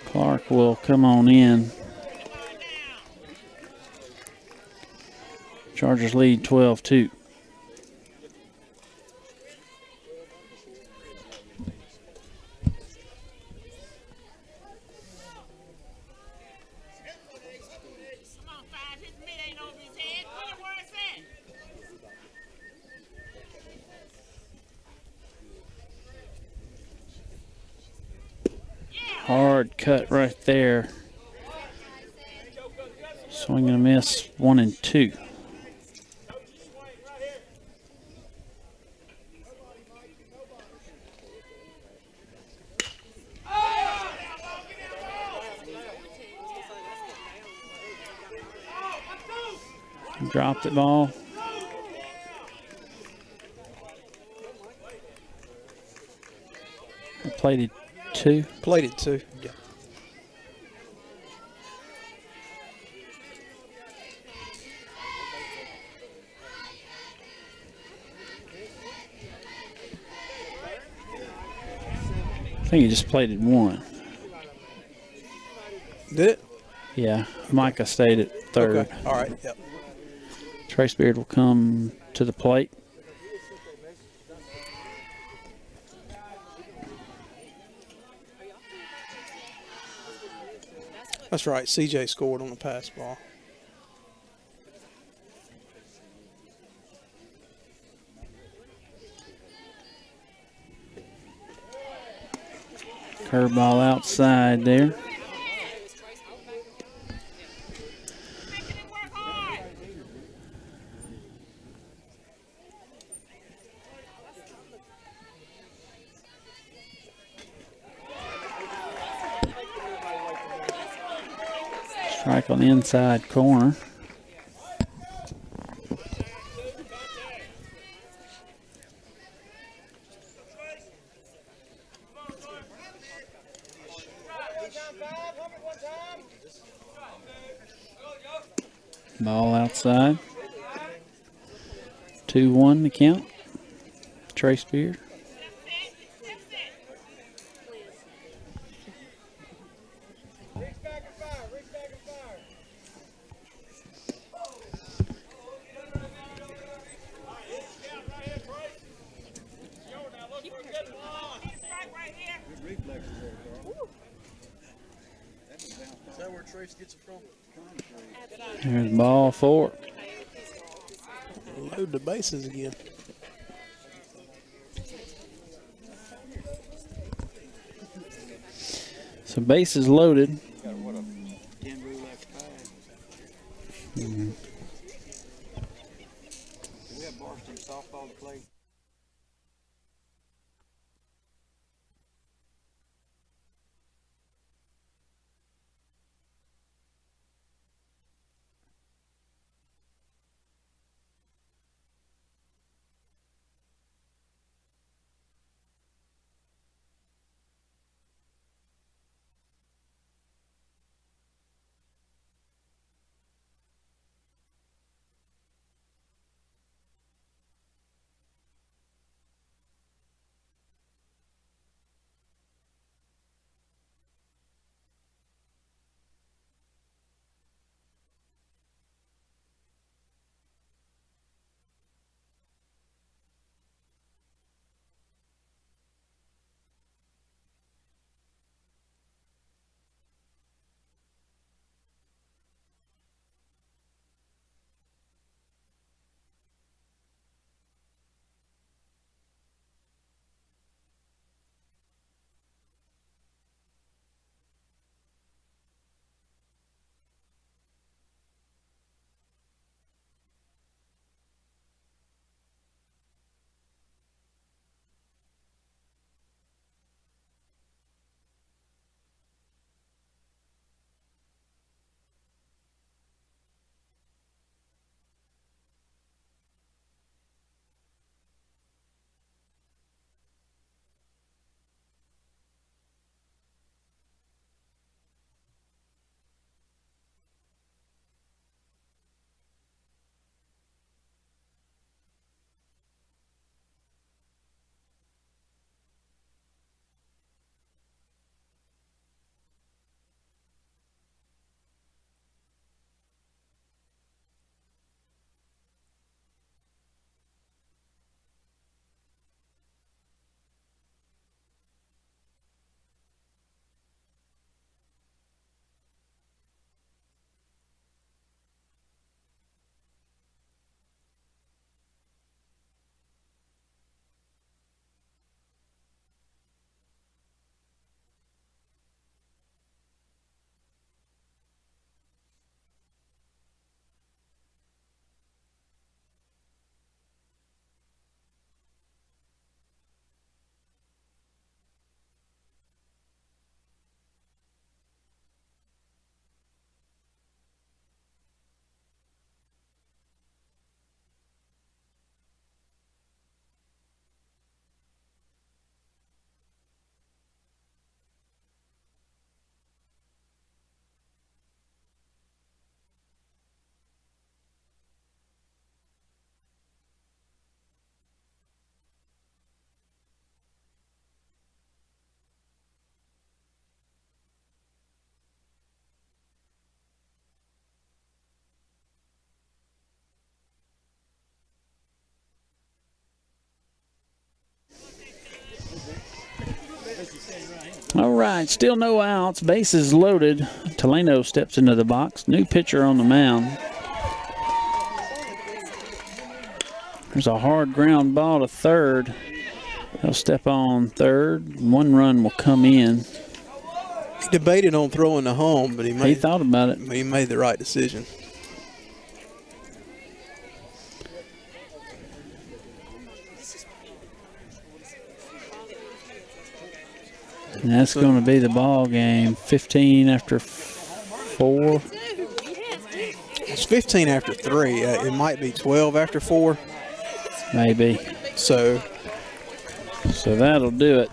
Clark will come on in. Chargers lead 12-2. Hard cut right there. Swing and a miss, 1-2. Dropped the ball. Plated 2. Plated 2. Yeah. I think he just plated 1. Did it? Yeah, Micah stayed at 3rd. Okay. All right. Yep. Trace Beard will come to the plate. That's right. CJ scored on the pass ball. Curveball outside there. Strike on the inside corner. Ball outside. 2-1 the count. Trace Beard. Is that where Trace gets it from? There's the ball for it. Load the bases again. So base is loaded. Got what, a 10 rule after 5? Mhm. Do we have varsity softball to play? All right, still no outs. Bases loaded. Teleno steps into the box. New pitcher on the mound. There's a hard ground ball to third. He'll step on third. 1 run will come in. He debated on throwing the home, but He thought about it. he made the right decision. And that's going to be the ball game. 15 after 4. It's 15 after 3. It might be 12 after 4. Maybe. So that'll do it.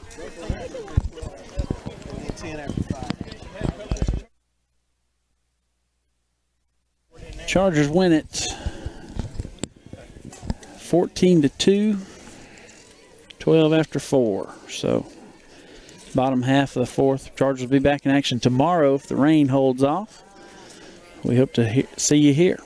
10 after 5. Chargers win it 14-2, 12 after 4. So bottom half of the fourth. Chargers will be back in action tomorrow if the rain holds off. We hope to see you here.